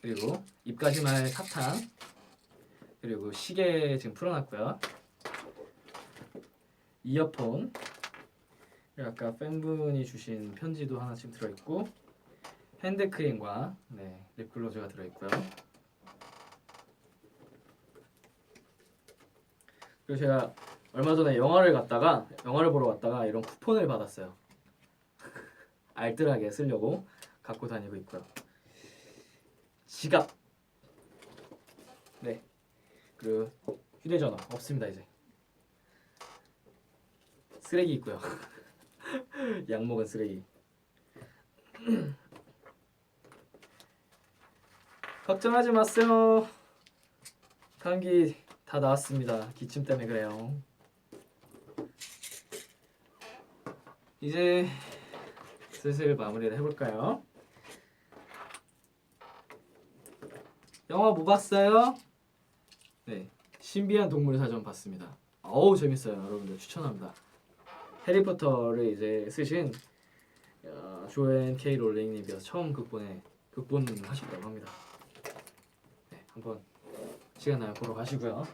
그리고 입까지 말 사탕 그리고 시계 지금 풀어놨고요. 이어폰 그리고 아까 팬분이 주신 편지도 하나씩 들어있고 핸드크림과 립글로즈가 들어있고요. 그리고 제가 얼마 전에 영화를 보러 갔다가 이런 쿠폰을 받았어요. 알뜰하게 쓰려고 갖고 다니고 있고요. 지갑 그리고 휴대전화 없습니다. 이제 쓰레기 있고요. 약 먹은 쓰레기 걱정하지 마세요. 감기 다 나았습니다. 기침 때문에 그래요. 이제 슬슬 마무리를 해볼까요? 영화 뭐 봤어요? 네, 신비한 동물 사전 봤습니다. 어우 재밌어요. 여러분들 추천합니다. 해리포터를 이제 쓰신 조앤 K 롤링님께서 처음 극본하셨다고 합니다. 네, 한번 시간 나면 보러 가시고요.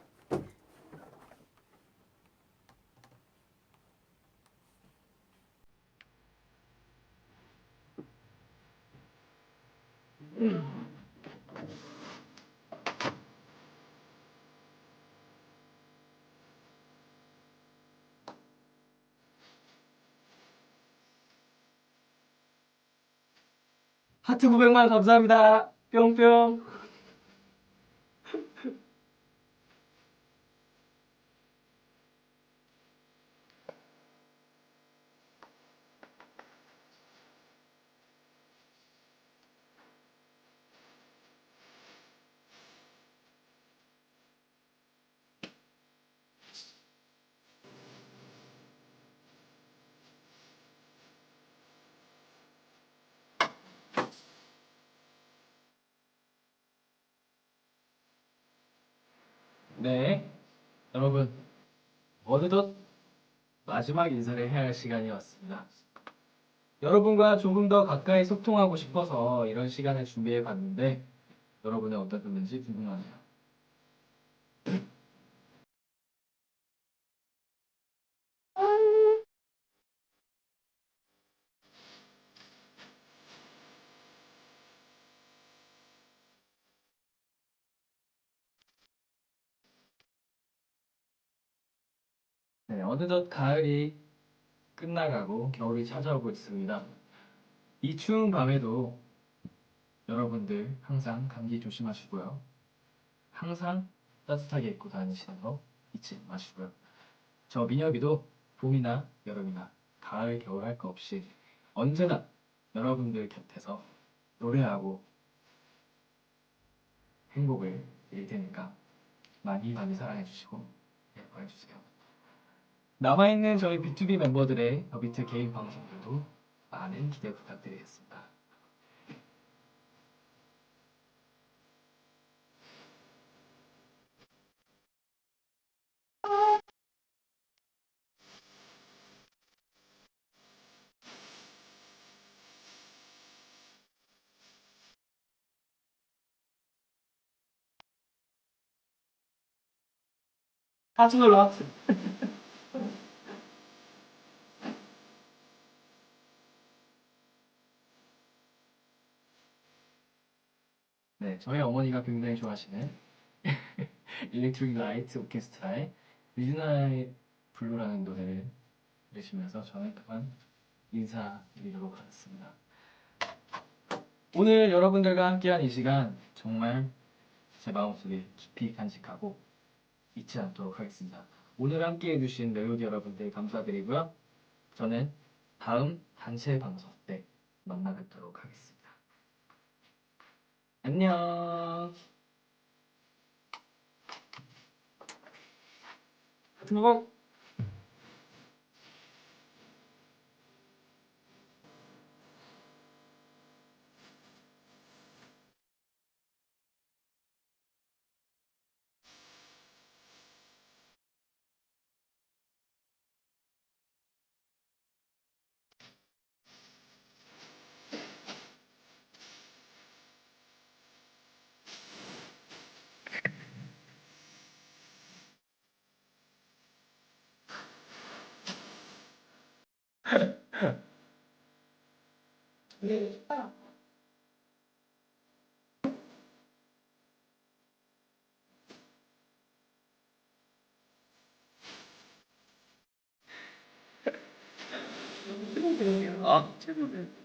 하트 900만 감사합니다. 뿅뿅. 네, 여러분 어느덧 마지막 인사를 해야 할 시간이 왔습니다. 여러분과 조금 더 가까이 소통하고 싶어서 이런 시간을 준비해 봤는데 여러분은 어떠셨는지 궁금하네요. 네, 어느덧 가을이 끝나가고 겨울이 찾아오고 있습니다. 이 추운 밤에도 여러분들 항상 감기 조심하시고요. 항상 따뜻하게 입고 다니시는 거 잊지 마시고요. 저 민혁이도 봄이나 여름이나 가을, 겨울 할 거 없이 언제나 여러분들 곁에서 노래하고 행복을 드릴 테니까 많이 많이 사랑해 주시고 예뻐해 주세요. 남아있는 저희 B2B 멤버들의 더비트 개인 방송들도 많은 기대 부탁드리겠습니다. 하트 눌러 하트. 네, 저희 어머니가 굉장히 좋아하시는 일렉트릭 라이트 오케스트라의 미드나잇 블루라는 노래를 들으시면서 저는 그만 인사드리도록 하겠습니다. 오늘 여러분들과 함께한 이 시간 정말 제 마음속에 깊이 간직하고 잊지 않도록 하겠습니다. 오늘 함께해 주신 멜로디 여러분들 감사드리고요. 저는 다음 단체 방송 때 만나 뵙도록 하겠습니다. 안녕. 들어가. 아, 죄송해요.